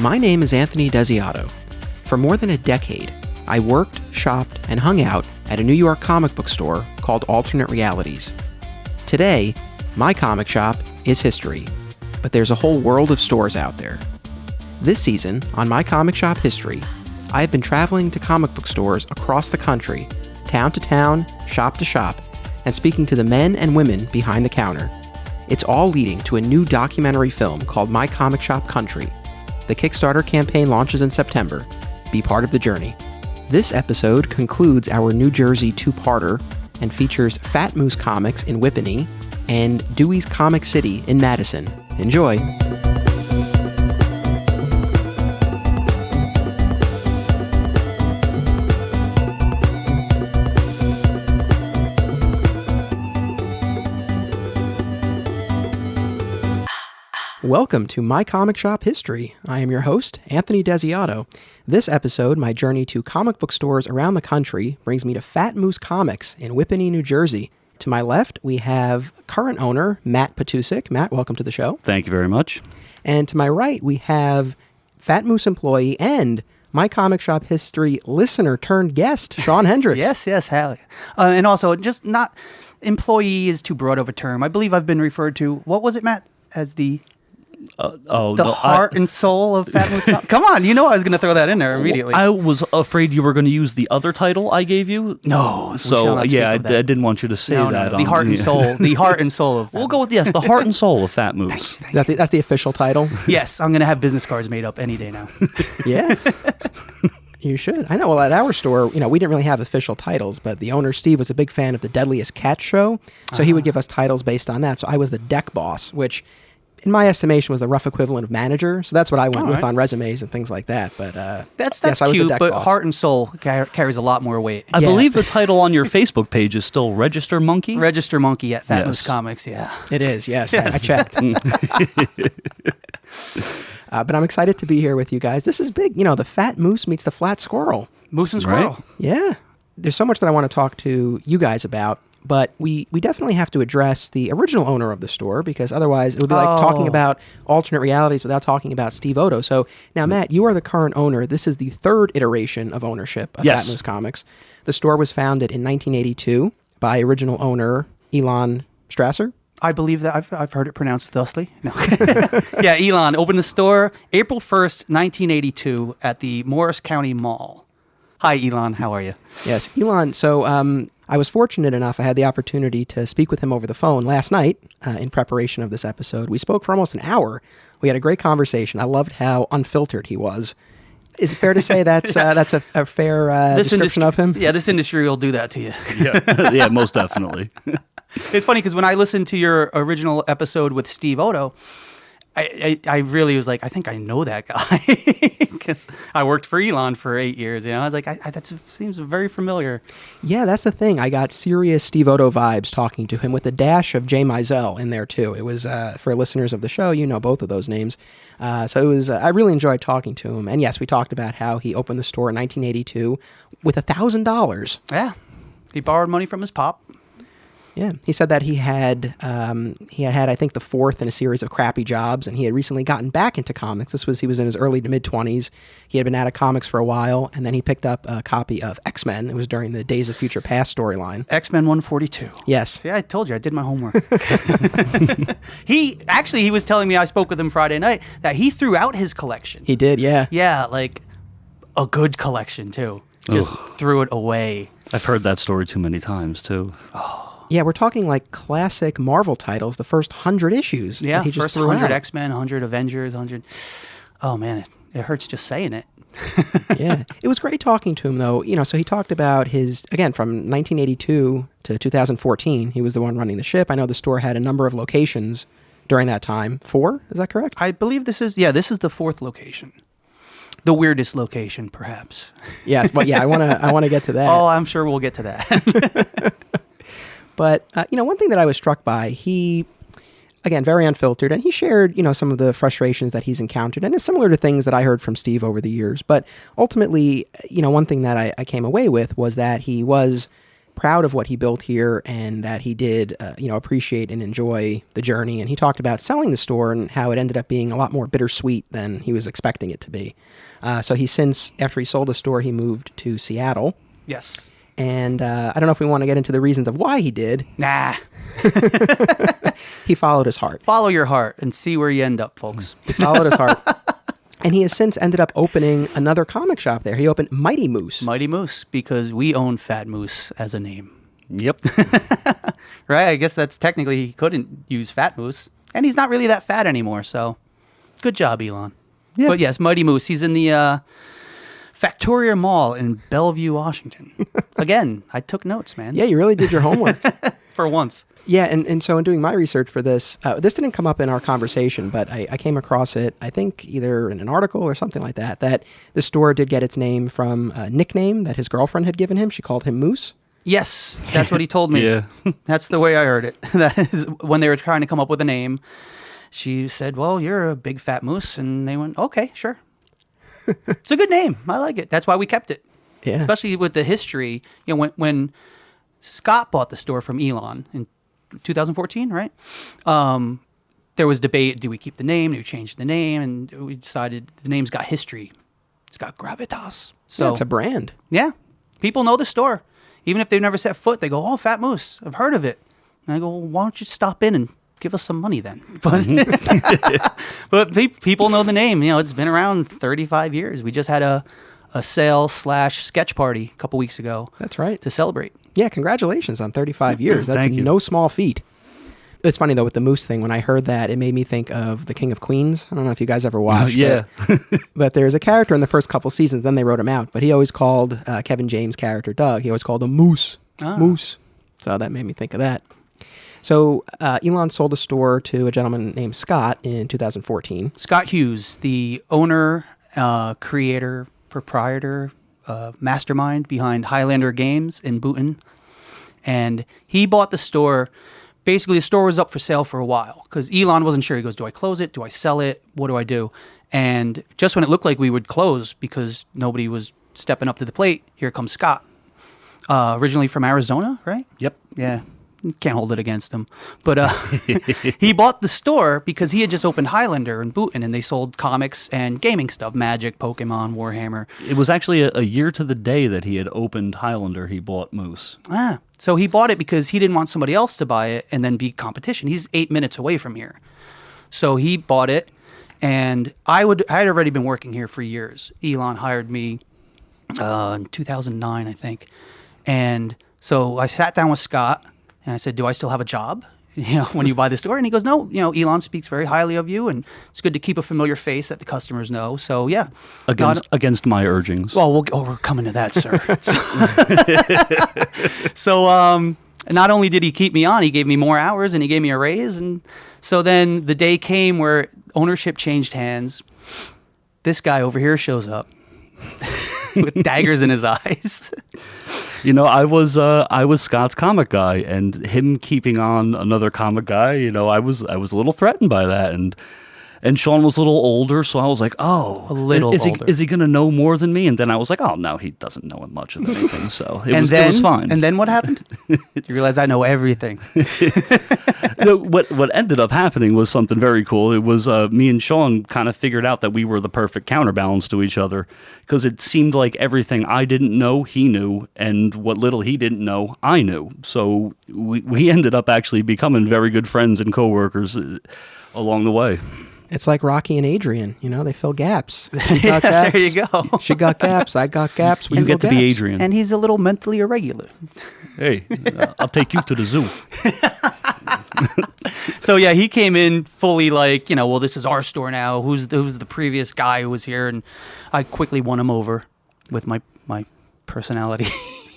My name is Anthony Desiato. For more than a decade, I worked, shopped, and hung out at a New York comic book store called Alternate Realities. Today, my comic shop is history, but there's a whole world of stores out there. This season, on My Comic Shop History, I have been traveling to comic book stores across the country, town to town, shop to shop, and speaking to the men and women behind the counter. It's all leading to a new documentary film called My Comic Shop Country. The Kickstarter campaign launches in September. Be part of the journey. This episode concludes our New Jersey two-parter and features Fat Moose Comics in Whippany and Dewey's Comic City in Madison. Enjoy! Welcome to My Comic Shop History. I am your host, Anthony Desiato. This episode, my journey to comic book stores around the country, brings me to Fat Moose Comics in Whippany, New Jersey. To my left, we have current owner, Matt Potucek. Matt, welcome to the show. Thank you very much. And to my right, we have Fat Moose employee and My Comic Shop History listener turned guest, Shawn Hendricks. Yes, hell. And also, just not, employee is too broad of a term. I believe I've been referred to, what was it, Matt, as the heart and soul of Fat Moose Comics. Come on, you know I was going to throw that in there immediately. I was afraid you were going to use the other title I gave you. No, so yeah, I didn't want you to say that. No. The heart and soul. The heart and soul of Fat We'll go with the heart and soul of Fat Moose. That's the official title? Yes, I'm going to have business cards made up any day now. Yeah. You should. I know. Well, at our store, we didn't really have official titles, but the owner, Steve, was a big fan of the Deadliest Cat show, so he would give us titles based on that. So I was the deck boss, which in my estimation was the rough equivalent of manager. So that's what I went with on resumes and things like that. But that's yes, I was cute, the deck but boss. heart and soul carries a lot more weight. I believe the title on your Facebook page is still Register Monkey? Register Monkey at Fat Moose Comics, yeah. It is, yes. I checked. But I'm excited to be here with you guys. This is big. The Fat Moose meets the Flat Squirrel. Moose and Squirrel. Right? Yeah. There's so much that I want to talk to you guys about. But we definitely have to address the original owner of the store, because otherwise it would be like talking about Alternate Realities without talking about Steve Otto. So now, Matt, you are the current owner. This is the third iteration of ownership of Fat Moose Comics. The store was founded in 1982 by original owner Elon Strasser. I believe that. I've heard it pronounced thusly. No. Yeah, Elon opened the store April 1st, 1982 at the Morris County Mall. Hi, Elon. How are you? Yes, Elon. So I was fortunate enough, I had the opportunity to speak with him over the phone last night in preparation of this episode. We spoke for almost an hour. We had a great conversation. I loved how unfiltered he was. Is it fair to say that's a fair description of him? Yeah, this industry will do that to you. Yeah, most definitely. It's funny because when I listened to your original episode with Steve Otto, I really was like, I think I know that guy because I worked for Elon for 8 years. I was like, that seems very familiar. Yeah, that's the thing. I got serious Steve Otto vibes talking to him with a dash of Jay Mizell in there too. It was for listeners of the show, both of those names. So it was. I really enjoyed talking to him. And yes, we talked about how he opened the store in 1982 with $1,000. Yeah, he borrowed money from his pop. Yeah, he said that he had I think the fourth in a series of crappy jobs, and he had recently gotten back into comics. He was in his early to mid 20s. He had been out of comics for a while, and then he picked up a copy of X-Men. It was during the Days of Future Past storyline. X-Men 142. Yes. See, I told you I did my homework. He was telling me, I spoke with him Friday night, that he threw out his collection. He did, yeah. Yeah, like a good collection too. Just threw it away. I've heard that story too many times too. Oh. Yeah, we're talking like classic Marvel titles, the first 100 issues. Yeah, that he just first 100 out. X-Men, 100 Avengers, 100... Oh, man, it hurts just saying it. Yeah, it was great talking to him, though. So he talked about his, again, from 1982 to 2014, he was the one running the ship. I know the store had a number of locations during that time. 4, is that correct? I believe this is the 4th location. The weirdest location, perhaps. Yes, but yeah, I want to get to that. Oh, I'm sure we'll get to that. But, one thing that I was struck by, he, again, very unfiltered, and he shared, some of the frustrations that he's encountered, and it's similar to things that I heard from Steve over the years. But ultimately, one thing that I came away with was that he was proud of what he built here and that he did, appreciate and enjoy the journey. And he talked about selling the store and how it ended up being a lot more bittersweet than he was expecting it to be. So after he sold the store, he moved to Seattle. Yes. And I don't know if we want to get into the reasons of why he did. Nah. He followed his heart. Follow your heart and see where you end up, folks. He followed his heart. And he has since ended up opening another comic shop there. He opened Mighty Moose. Mighty Moose, because we own Fat Moose as a name. Yep. Right? I guess that's technically he couldn't use Fat Moose. And he's not really that fat anymore, so good job, Elon. Yeah. But yes, Mighty Moose. He's in the Factoria Mall in Bellevue, Washington. Again, I took notes, man. Yeah, you really did your homework. For once. Yeah, and so in doing my research for this, this didn't come up in our conversation, but I came across it, I think either in an article or something like that the store did get its name from a nickname that his girlfriend had given him. She called him Moose. Yes, that's what he told me. Yeah. That's the way I heard it. That is when they were trying to come up with a name. She said, well, you're a big fat moose. And they went, okay, sure. It's a good name. I like it. That's why we kept it. Yeah. Especially with the history. You know, when Scott bought the store from Elon in 2014, right? There was debate, do we keep the name? Do we change the name? And we decided the name's got history. It's got gravitas. So Yeah, it's a brand. yeah, people know the store. Even if they've never set foot, they go, oh, Fat Moose, I've heard of it. And I go, well, why don't you stop in and give us some money then? But people know the name. You know, it's been around 35 years. We just had a sale/sketch party a couple weeks ago. That's right. To celebrate. Yeah, congratulations on 35 years. That's Thank you. no small feat. It's funny, though, with the Moose thing, when I heard that, it made me think of The King of Queens. I don't know if you guys ever watched Yeah. but there's a character in the first couple seasons, then they wrote him out, but he always called Kevin James' character, Doug, he always called him Moose. Ah. Moose. So that made me think of that. So Elon sold the store to a gentleman named Scott in 2014. Scott Hughes, the owner, creator, proprietor, mastermind behind Highlander Games in Boonton. And he bought the store. Basically, the store was up for sale for a while because Elon wasn't sure. He goes, do I close it? Do I sell it? What do I do? And just when it looked like we would close because nobody was stepping up to the plate, here comes Scott. Originally from Arizona, right? Yep. Yeah. Can't hold it against him. But he bought the store because he had just opened Highlander in Boonton, and they sold comics and gaming stuff, Magic, Pokemon, Warhammer. It was actually a year to the day that he had opened Highlander, he bought Moose. So he bought it because he didn't want somebody else to buy it and then be competition. He's 8 minutes away from here. So he bought it, and I had already been working here for years. Elon hired me in 2009, I think. And so I sat down with Scott, and I said, do I still have a job, when you buy the store? And he goes, no, Elon speaks very highly of you, and it's good to keep a familiar face that the customers know. So, yeah. Against my urgings. Well, we're coming to that, sir. So not only did he keep me on, he gave me more hours, and he gave me a raise. And so then the day came where ownership changed hands. This guy over here shows up with daggers in his eyes. I was Scott's comic guy, and him keeping on another comic guy, I was a little threatened by that, and Shawn was a little older, so I was like, oh, a little older. Is he going to know more than me? And then I was like, oh no, he doesn't know much of anything, so it was fine. And then what happened? You realize I know everything. What ended up happening was something very cool. It was me and Shawn kind of figured out that we were the perfect counterbalance to each other, because it seemed like everything I didn't know, he knew, and what little he didn't know, I knew. So we ended up actually becoming very good friends and coworkers along the way. It's like Rocky and Adrian, they fill gaps. She got gaps. There you go. She got gaps. I got gaps. We You fill get to be gaps. Adrian. And he's a little mentally irregular. Hey, I'll take you to the zoo. So yeah, he came in fully like, well, this is our store now. Who's the previous guy who was here? And I quickly won him over with my personality.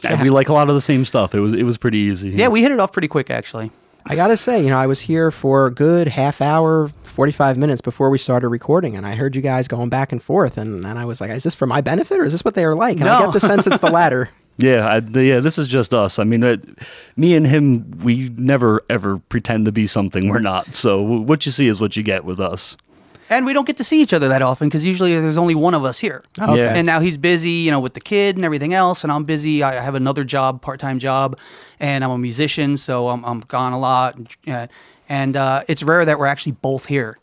Yeah. We like a lot of the same stuff. It was pretty easy. Yeah, we hit it off pretty quick, actually. I got to say, I was here for a good half hour, 45 minutes before we started recording, and I heard you guys going back and forth, and I was like, is this for my benefit, or is this what they are like? And No. I get the sense it's the latter. Yeah, this is just us. I mean, me and him, we never, ever pretend to be something we're not. So what you see is what you get with us. And we don't get to see each other that often because usually there's only one of us here. Oh, okay. Yeah. And now he's busy, you know, with the kid and everything else, and I'm busy. I have another job, part-time job, and I'm a musician, so I'm gone a lot. And it's rare that we're actually both here,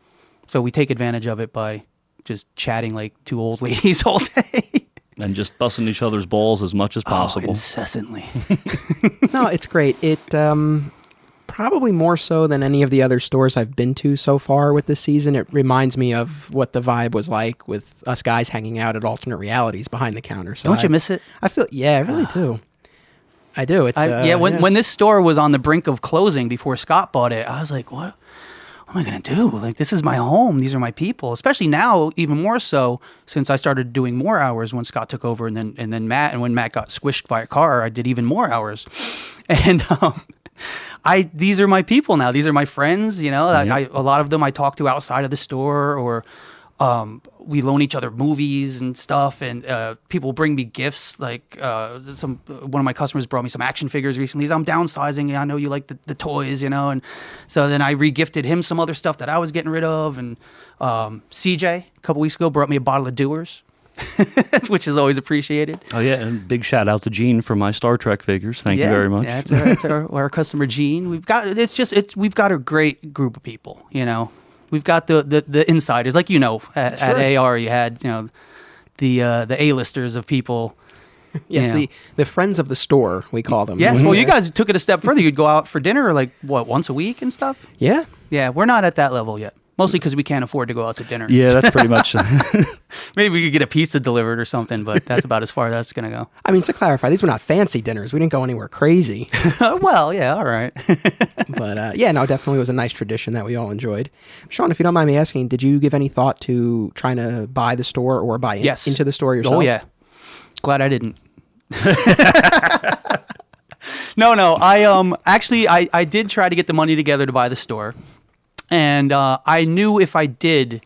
so we take advantage of it by just chatting like two old ladies all day. And just busting each other's balls as much as possible. Incessantly. No, it's great. It probably more so than any of the other stores I've been to so far with this season. It reminds me of what the vibe was like with us guys hanging out at Alternate Realities behind the counter. So Don't you miss it? I feel, yeah, I really do. I do. It's when this store was on the brink of closing before Scott bought it, I was like, what am I going to do? Like, this is my home. These are my people, especially now, even more so since I started doing more hours when Scott took over and then Matt, and when Matt got squished by a car, I did even more hours. And these are my people now. These are my friends, you know. A lot of them I talk to outside of the store, or we loan each other movies and stuff, and people bring me gifts. Like one of my customers brought me some action figures recently. He's, I'm downsizing. I know you like the toys, you know, and so then I re-gifted him some other stuff that I was getting rid of. And CJ a couple weeks ago brought me a bottle of Dewers, which is always appreciated. Oh yeah, and big shout out to Gene for my Star Trek figures. Thank you very much. Yeah, it's our customer Gene. We've got a great group of people, you know. We've got the insiders, like, you know, at AR you had, you know, the A-listers of people. Yes, you know. the friends of the store, we call them. Yes, well, you guys took it a step further. You'd go out for dinner, like, what, once a week and stuff? Yeah. Yeah, we're not at that level yet. Mostly because we can't afford to go out to dinner. Yeah, that's pretty much. Maybe we could get a pizza delivered or something, but that's about as far as that's going to go. I mean, to clarify, these were not fancy dinners. We didn't go anywhere crazy. Well, yeah, all right. But yeah, no, definitely was a nice tradition that we all enjoyed. Shawn, if you don't mind me asking, did you give any thought to trying to buy the store or buy into the store yourself? Oh, yeah. Glad I didn't. No. I did try to get the money together to buy the store. And I knew if I did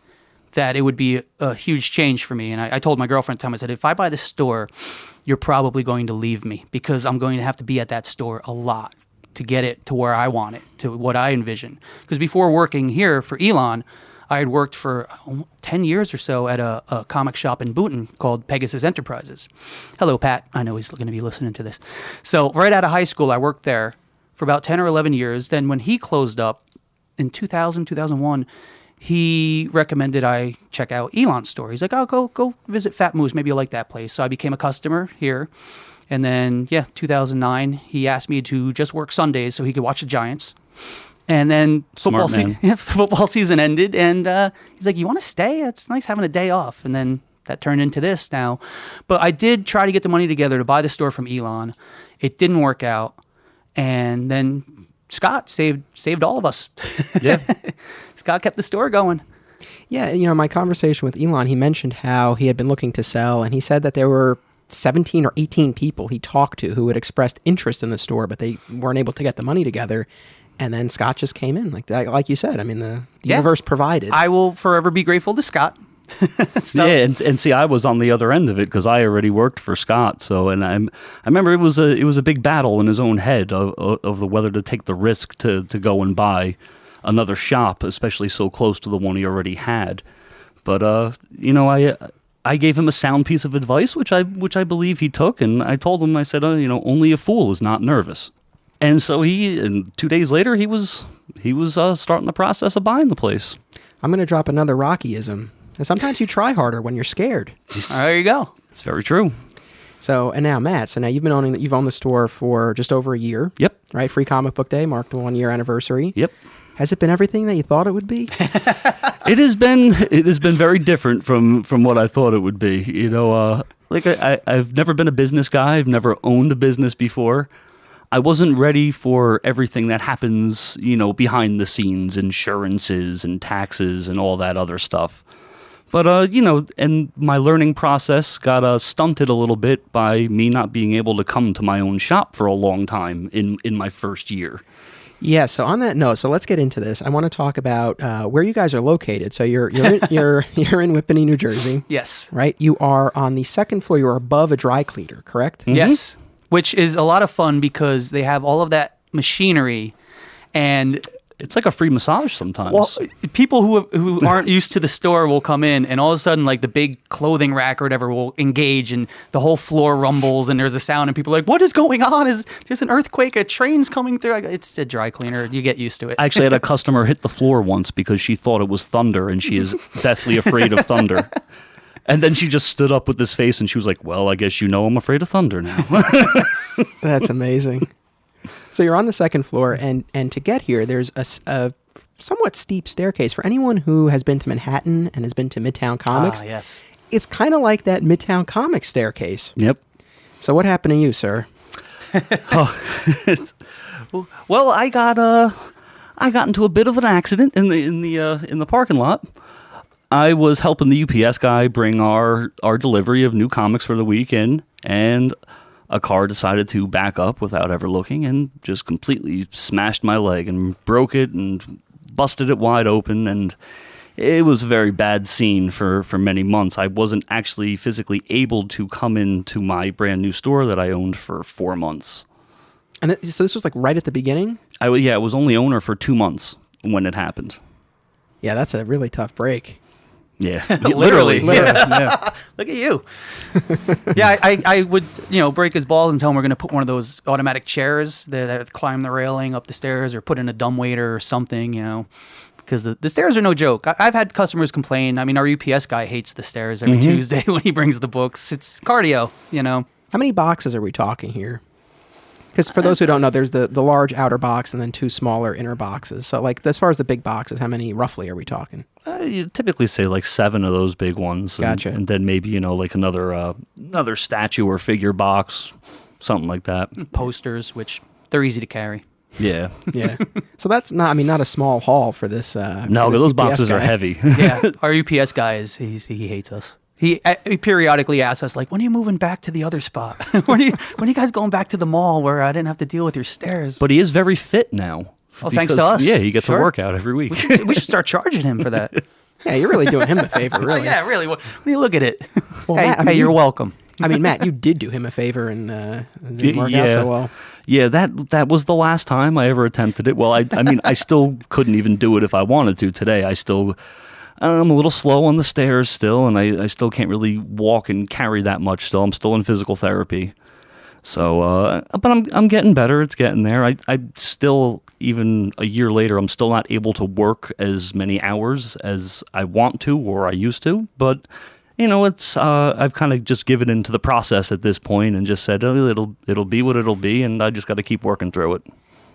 that it would be a huge change for me. And I told my girlfriend at the time, I said, if I buy the store, you're probably going to leave me because I'm going to have to be at that store a lot to get it to where I want it, to what I envision. Because before working here for Elon, I had worked for 10 years or so at a comic shop in Boonton called Pegasus Enterprises. Hello, Pat. I know he's going to be listening to this. So right out of high school, I worked there for about 10 or 11 years. Then when he closed up, in 2001, he recommended I check out Elon's store. He's like, oh, go visit Fat Moose. Maybe you'll like that place. So I became a customer here. And then, 2009, he asked me to just work Sundays so he could watch the Giants. And then football season ended, and he's like, you want to stay? It's nice having a day off. And then that turned into this now. But I did try to get the money together to buy the store from Elon. It didn't work out. And then Scott saved all of us. Yeah. Scott kept the store going. Yeah, you know, my conversation with Elon, he mentioned how he had been looking to sell, and he said that there were 17 or 18 people he talked to who had expressed interest in the store, but they weren't able to get the money together. And then Scott just came in, like you said. I mean, the universe provided. I will forever be grateful to Scott. Yeah, and see, I was on the other end of it because I already worked for Scott. So, and I remember it was a big battle in his own head of the whether to take the risk to go and buy another shop, especially so close to the one he already had. But you know, I gave him a sound piece of advice, which I believe he took, and I told him, I said, you know, only a fool is not nervous. And so and 2 days later, he was starting the process of buying the place. I'm going to drop another Rockyism. And sometimes you try harder when you're scared. There you go. It's very true. So, and now Matt, you've owned the store for just over a year. Yep. Right? Free Comic Book Day marked the 1 year anniversary. Yep. Has it been everything that you thought it would be? It has been very different from what I thought it would be. You know, like I've never been a business guy. I've never owned a business before. I wasn't ready for everything that happens, you know, behind the scenes, insurances and taxes and all that other stuff. But, you know, and my learning process got stunted a little bit by me not being able to come to my own shop for a long time in my first year. Yeah, so on that note, so let's get into this. I want to talk about where you guys are located. So you're in Whippany, New Jersey. Yes. Right? You are on the second floor. You're above a dry cleaner, correct? Mm-hmm. Yes, which is a lot of fun because they have all of that machinery, and It's like a free massage sometimes. Well, people who aren't used to the store will come in, and all of a sudden, like the big clothing rack or whatever will engage, and the whole floor rumbles, and there's a sound, and people are like, "What is going on? There's an earthquake? A train's coming through?" It's a dry cleaner. You get used to it. I actually had a customer hit the floor once because she thought it was thunder, and she is deathly afraid of thunder. And then she just stood up with this face, and she was like, "Well, I guess you know I'm afraid of thunder now." That's amazing. So you're on the second floor, and to get here, there's a somewhat steep staircase. For anyone who has been to Manhattan and has been to Midtown Comics, Yes. It's kind of like that Midtown Comics staircase. Yep. So what happened to you, sir? Well, I got into a bit of an accident in the parking lot. I was helping the UPS guy bring our delivery of new comics for the weekend, and a car decided to back up without ever looking and just completely smashed my leg and broke it and busted it wide open, and it was a very bad scene for many months. I wasn't actually physically able to come into my brand new store that I owned for 4 months. And so this was like right at the beginning? I was only owner for 2 months when it happened. Yeah, that's a really tough break. Yeah, Literally. Yeah. Look at you. Yeah, I would, break his balls and tell him we're going to put one of those automatic chairs that climb the railing up the stairs, or put in a dumbwaiter or something, because the stairs are no joke. I've had customers complain. I mean, our UPS guy hates the stairs every Tuesday when he brings the books. It's cardio, How many boxes are we talking here? Because for those who don't know, there's the large outer box and then 2 smaller inner boxes. So, like, as far as the big boxes, how many roughly are we talking? You typically say like 7 of those big ones. Gotcha. And then maybe, like another statue or figure box, something like that. Posters, which they're easy to carry. Yeah. Yeah. So that's not a small haul for this. No, this those UPS boxes are guy. heavy. Yeah, our UPS guy he hates us. He periodically asks us, like, when are you moving back to the other spot? when are you guys going back to the mall where I didn't have to deal with your stairs? But he is very fit now. Oh, thanks to us. Yeah, he gets Sure. to work out every week. We should start charging him for that. Yeah, you're really doing him a favor, really. Yeah, really. When you look at it, Well, hey, Matt, I mean, you're welcome. I mean, Matt, you did do him a favor and it didn't work out so well. Yeah, that was the last time I ever attempted it. Well, I mean, I still couldn't even do it if I wanted to today. I'm a little slow on the stairs still, and I still can't really walk and carry that much still. I'm still in physical therapy. So, but I'm getting better. It's getting there. I still, even a year later, I'm still not able to work as many hours as I want to or I used to. But, it's I've kind of just given into the process at this point and just said, it'll be what it'll be, and I just got to keep working through it.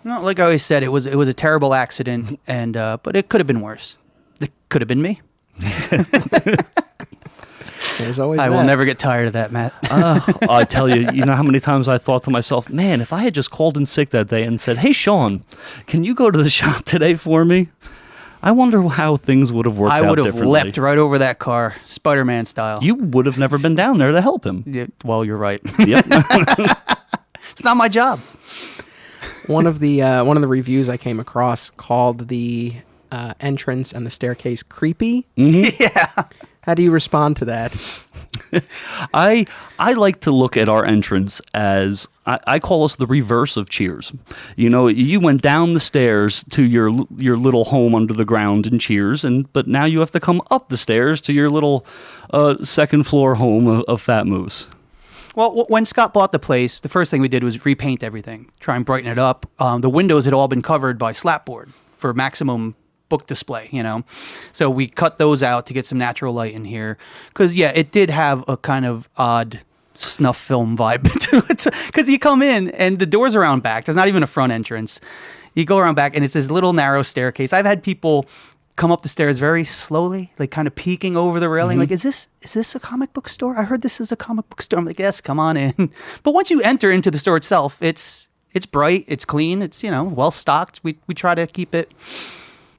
No, like I always said, it was a terrible accident, and but it could have been worse. It could have been me. There's always I that. will never get tired of that, Matt. I tell you, how many times I thought to myself, man, if I had just called in sick that day and said, hey, Shawn, can you go to the shop today for me? I wonder how things would have worked out I would have differently. leapt right over that car, Spider-Man style. You would have never been down there to help him. Yeah, well, you're right. Yep. It's not my job. One of the reviews I came across called the entrance and the staircase creepy. Yeah. How do you respond to that? I like to look at our entrance as I call us the reverse of Cheers. You went down the stairs to your little home under the ground in Cheers, but now you have to come up the stairs to your little second floor home of Fat Moose. Well, when Scott bought the place, the first thing we did was repaint everything, try and brighten it up. The windows had all been covered by slapboard for maximum book display, So we cut those out to get some natural light in here. Because, yeah, it did have a kind of odd snuff film vibe to it. Because you come in and the door's around back. There's not even a front entrance. You go around back and it's this little narrow staircase. I've had people come up the stairs very slowly, like kind of peeking over the railing. Like, is this a comic book store? I heard this is a comic book store. I'm like, yes, come on in. But once you enter into the store itself, it's bright, it's clean, it's, well stocked. We try to keep it.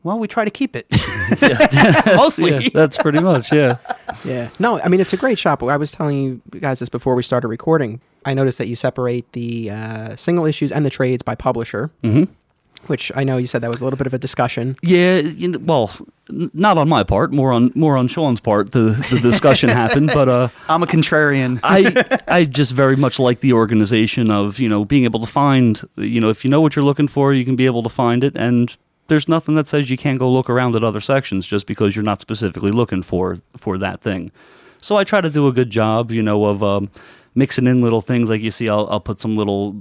Well, we try to keep it. Mostly. Yeah, that's pretty much, yeah. Yeah. No, I mean, it's a great shop. I was telling you guys this before we started recording. I noticed that you separate the single issues and the trades by publisher, which I know you said that was a little bit of a discussion. Yeah, well, not on my part, more on Shawn's part. The discussion happened, but I'm a contrarian. I just very much like the organization of being able to find if you know what you're looking for, you can be able to find it, and there's nothing that says you can't go look around at other sections just because you're not specifically looking for that thing. So I try to do a good job, of mixing in little things. Like you see, I'll put some little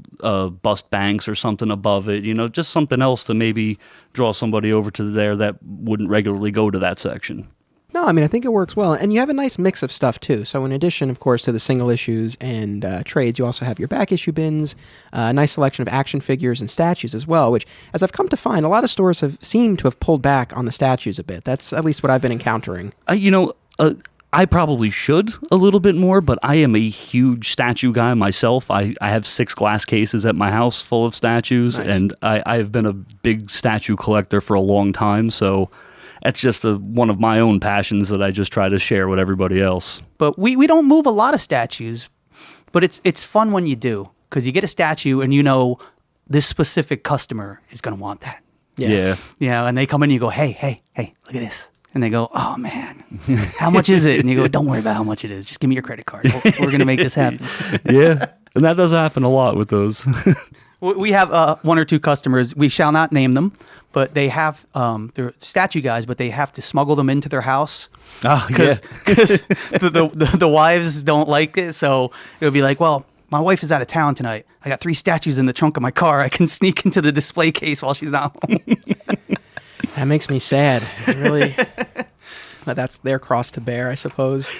bust banks or something above it, just something else to maybe draw somebody over to there that wouldn't regularly go to that section. No, I mean, I think it works well. And you have a nice mix of stuff, too. So in addition, of course, to the single issues and trades, you also have your back issue bins, a nice selection of action figures and statues as well, which, as I've come to find, a lot of stores have seemed to have pulled back on the statues a bit. That's at least what I've been encountering. I probably should a little bit more, but I am a huge statue guy myself. I have 6 glass cases at my house full of statues, nice. And I have been a big statue collector for a long time, so that's just one of my own passions that I just try to share with everybody else. But we don't move a lot of statues, but it's fun when you do, because you get a statue and this specific customer is going to want that. Yeah. Yeah, and they come in and you go, hey, look at this. And they go, oh, man, how much is it? And you go, don't worry about how much it is. Just give me your credit card. We're going to make this happen. Yeah, and that does happen a lot with those. We have 1 or 2 customers. We shall not name them, but they have, they're statue guys, but they have to smuggle them into their house. Oh, Because the wives don't like it. So it'll be like, well, my wife is out of town tonight. I got 3 statues in the trunk of my car. I can sneak into the display case while she's not home. That makes me sad. Really, but that's their cross to bear, I suppose.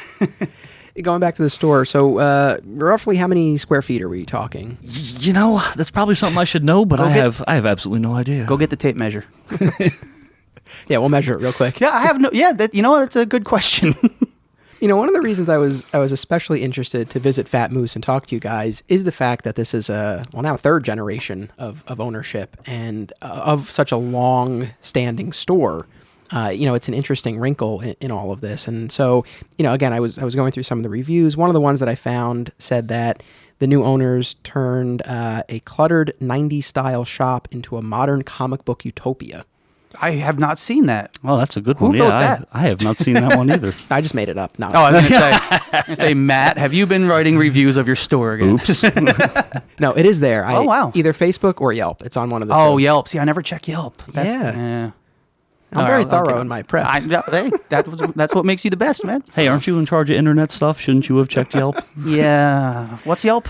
Going back to the store, so roughly how many square feet are we talking? That's probably something I should know, but I have absolutely no idea. Go get the tape measure. Yeah, we'll measure it real quick. Yeah, I have no. Yeah, that's a good question. One of the reasons I was especially interested to visit Fat Moose and talk to you guys is the fact that this is now 3rd generation of ownership and of such a long-standing store. It's an interesting wrinkle in all of this. And so, again, I was going through some of the reviews. One of the ones that I found said that the new owners turned a cluttered 90s style shop into a modern comic book utopia. I have not seen that. Well, that's a good Who one. wrote that? I have not seen that one either. I just made it up. No. Oh, I was going to say, Matt, have you been writing reviews of your store again? Oops. No, it is there. Oh, wow. Either Facebook or Yelp. It's on one of the two. Yelp. See, I never check Yelp. Yeah. I'm very thorough in my prep. That's what makes you the best, man. Hey, aren't you in charge of internet stuff? Shouldn't you have checked Yelp? Yeah. What's Yelp?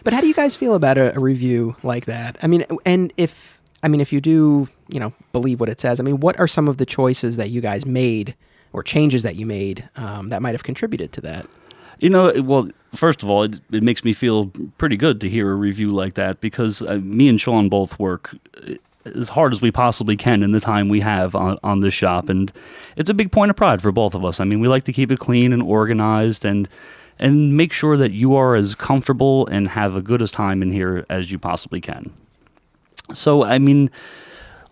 But how do you guys feel about a review like that? I mean, and if you do, believe what it says, what are some of the choices that you guys made or changes that you made that might have contributed to that? Well, first of all, it makes me feel pretty good to hear a review like that because me and Shawn both work as hard as we possibly can in the time we have on this shop. And it's a big point of pride for both of us. We like to keep it clean and organized and make sure that you are as comfortable and have a good as time in here as you possibly can. So,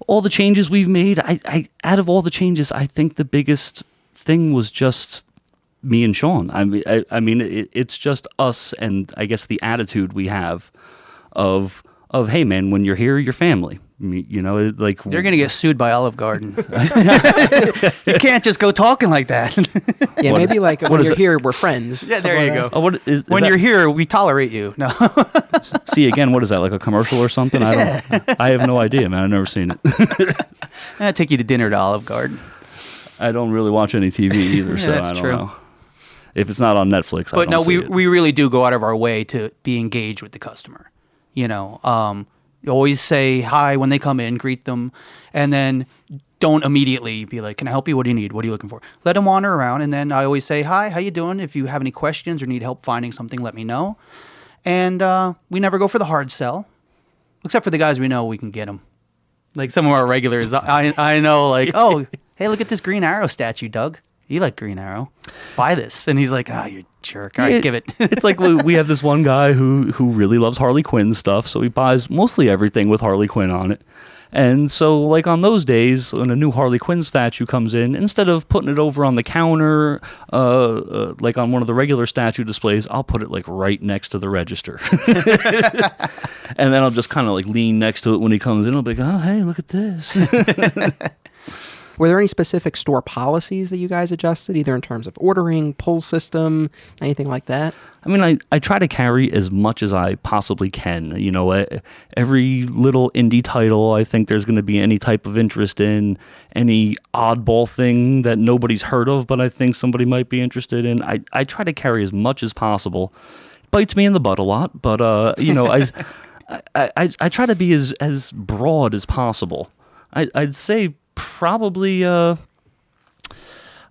all the changes we've made, I out of all the changes, I think the biggest thing was just me and Shawn. It's just us and I guess the attitude we have of hey, man, when you're here, you're family. Like they're going to get sued by Olive Garden. You can't just go talking like that. Yeah, maybe like when you're here, we're friends. Yeah, there you go. Oh, when you're here, we tolerate you. No. See, again, what is that, like a commercial or something? I have no idea, man. I've never seen it. I'll take you to dinner to Olive Garden. I don't really watch any TV either, so that's I don't true. know. If it's not on Netflix, but I don't see it. We really do go out of our way to be engaged with the customer. You always say hi when they come in, greet them, and then don't immediately be like, can I help you? What do you need? What are you looking for? Let them wander around, and then I always say, hi, how you doing? If you have any questions or need help finding something, let me know. And we never go for the hard sell, except for the guys we know we can get them. Like some of our regulars, I know, like, oh, hey, look at this Green Arrow statue, Doug. You like Green Arrow. Buy this. And he's like, you're a jerk. All right, give it. It's like we have this one guy who really loves Harley Quinn stuff, so he buys mostly everything with Harley Quinn on it. And so, like, on those days, when a new Harley Quinn statue comes in, instead of putting it over on the counter, like on one of the regular statue displays, I'll put it, like, right next to the register. And then I'll just kind of, like, lean next to it when he comes in. I'll be like, oh, hey, look at this. Were there any specific store policies that you guys adjusted, either in terms of ordering, pull system, anything like that? I mean, I try to carry as much as I possibly can. You know, every little indie title I think there's going to be any type of interest in, any oddball thing that nobody's heard of, but I think somebody might be interested in. I try to carry as much as possible. Bites me in the butt a lot, but, you know, I try to be as broad as possible. I'd say probably...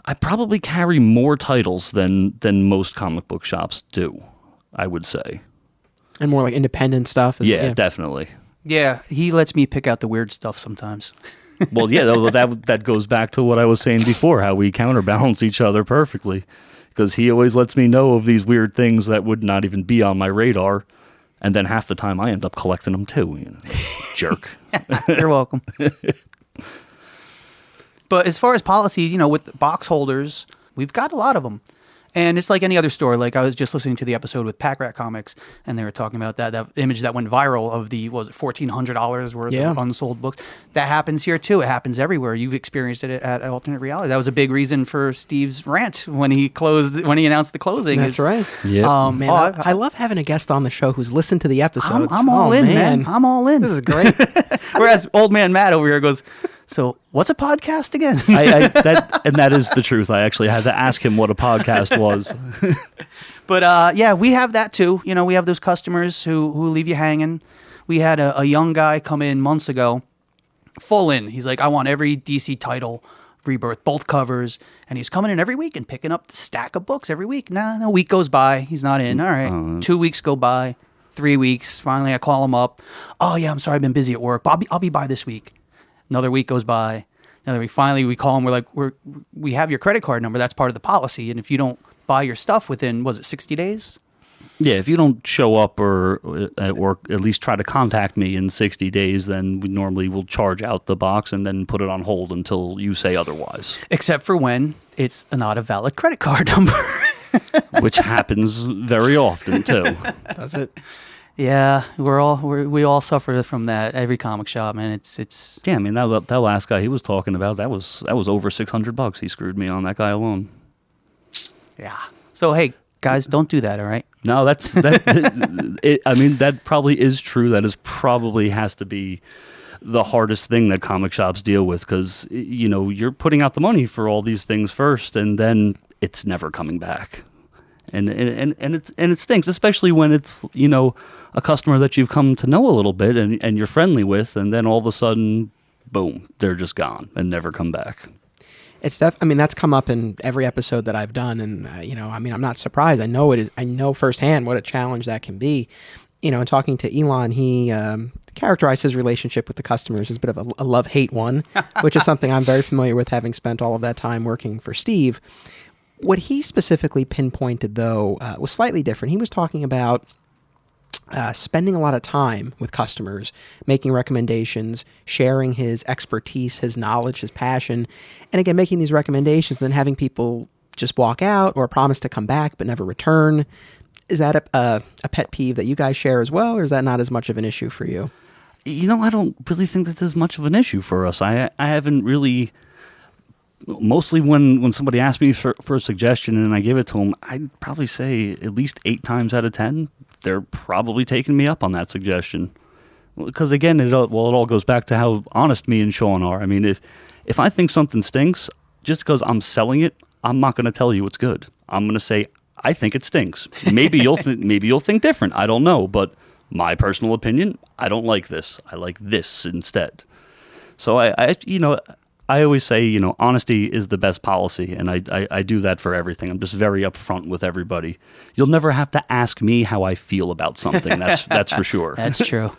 I probably carry more titles than most comic book shops do, I would say. And more like independent stuff? Yeah, definitely. Yeah, he lets me pick out the weird stuff sometimes. Well, yeah, that goes back to what I was saying before, how we counterbalance each other perfectly. Because he always lets me know of these weird things that would not even be on my radar. And then half the time I end up collecting them too. You know, jerk. You're welcome. But as far as policies, you know, with the box holders, we've got a lot of them. And it's like any other store. Like I was just listening to the episode with Pack Rat Comics, and they were talking about that image that went viral of the, what was it, $1,400 worth of unsold books. That happens here too. It happens everywhere. You've experienced it at Alternate Reality. That was a big reason for Steve's rant when he announced the closing. That's right. Yeah. Man, I love having a guest on the show who's listened to the episodes. I'm all in, man. I'm all in. This is great. Whereas old man Matt over here goes, so what's a podcast again? That is the truth. I actually had to ask him what a podcast was. But yeah, we have that too. You know, we have those customers who leave you hanging. We had a young guy come in months ago, full in. He's like, I want every DC title, Rebirth, both covers. And he's coming in every week and picking up the stack of books every week. A week goes by. He's not in. All right. 2 weeks go by. 3 weeks. Finally, I call him up. Oh, yeah, I'm sorry. I've been busy at work. But I'll be by this week. Another week goes by. Another week. Finally, we call him. We're like, we have your credit card number. That's part of the policy. And if you don't buy your stuff within, was it 60 days? Yeah, if you don't show up or at least try to contact me in 60 days, then we normally will charge out the box and then put it on hold until you say otherwise. Except for when it's not a valid credit card number. Which happens very often, too. Does it? Yeah, we all suffer from that. Every comic shop, man. It's. Yeah, I mean that last guy he was talking about, that was over $600. He screwed me on, that guy alone. Yeah. So hey, guys, don't do that. All right. No, I mean that probably is true. That is probably has to be the hardest thing that comic shops deal with, because you know you're putting out the money for all these things first, and then it's never coming back. And it stinks, especially when it's, you know, a customer that you've come to know a little bit and you're friendly with, and then all of a sudden, boom, they're just gone and never come back. I mean, that's come up in every episode that I've done, and you know, I mean, I'm not surprised. I know it is. I know firsthand what a challenge that can be. You know, in talking to Elon, he characterized his relationship with the customers as a bit of a love-hate one, which is something I'm very familiar with, having spent all of that time working for Steve. What he specifically pinpointed, though, was slightly different. He was talking about spending a lot of time with customers, making recommendations, sharing his expertise, his knowledge, his passion, and again, making these recommendations and then having people just walk out or promise to come back but never return. Is that a pet peeve that you guys share as well, or is that not as much of an issue for you? You know, I don't really think that there's much of an issue for us. I haven't really... Mostly when somebody asks me for a suggestion and I give it to them, I'd probably say at least 8 times out of 10, they're probably taking me up on that suggestion. Because again, it all goes back to how honest me and Shawn are. I mean, if I think something stinks, just because I'm selling it, I'm not going to tell you it's good. I'm going to say, I think it stinks. Maybe you'll think different. I don't know. But my personal opinion, I don't like this. I like this instead. So I always say, you know, honesty is the best policy, and I do that for everything. I'm just very upfront with everybody. You'll never have to ask me how I feel about something. That's for sure. That's true.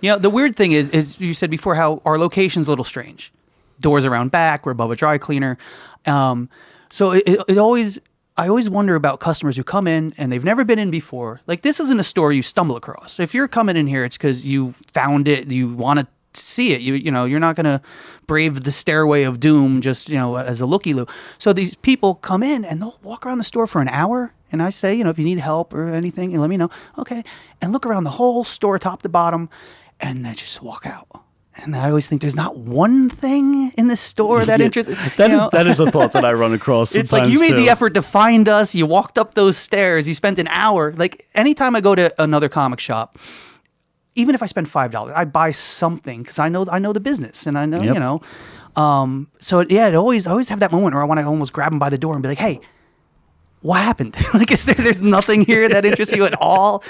You know, the weird thing is you said before how our location's a little strange. Doors around back, we're above a dry cleaner. So I always wonder about customers who come in and they've never been in before. Like, this isn't a store you stumble across. If you're coming in here, it's because you found it, you want to see it. You know, you're not going to brave the stairway of doom just, you know, as a looky-loo. So these people come in and they'll walk around the store for an hour. And I say, you know, if you need help or anything, you let me know. Okay. And look around the whole store, top to bottom, and they just walk out. And I always think there's not one thing in this store that interests. That is a thought that I run across sometimes. It's like you made too. the effort to find us. You walked up those stairs. You spent an hour. Like anytime I go to another comic shop, even if I spend $5, I buy something because I know the business and I know Yep. It always have that moment where I want to almost grab them by the door and be like, hey, what happened? Like, there's nothing here that interests you at all,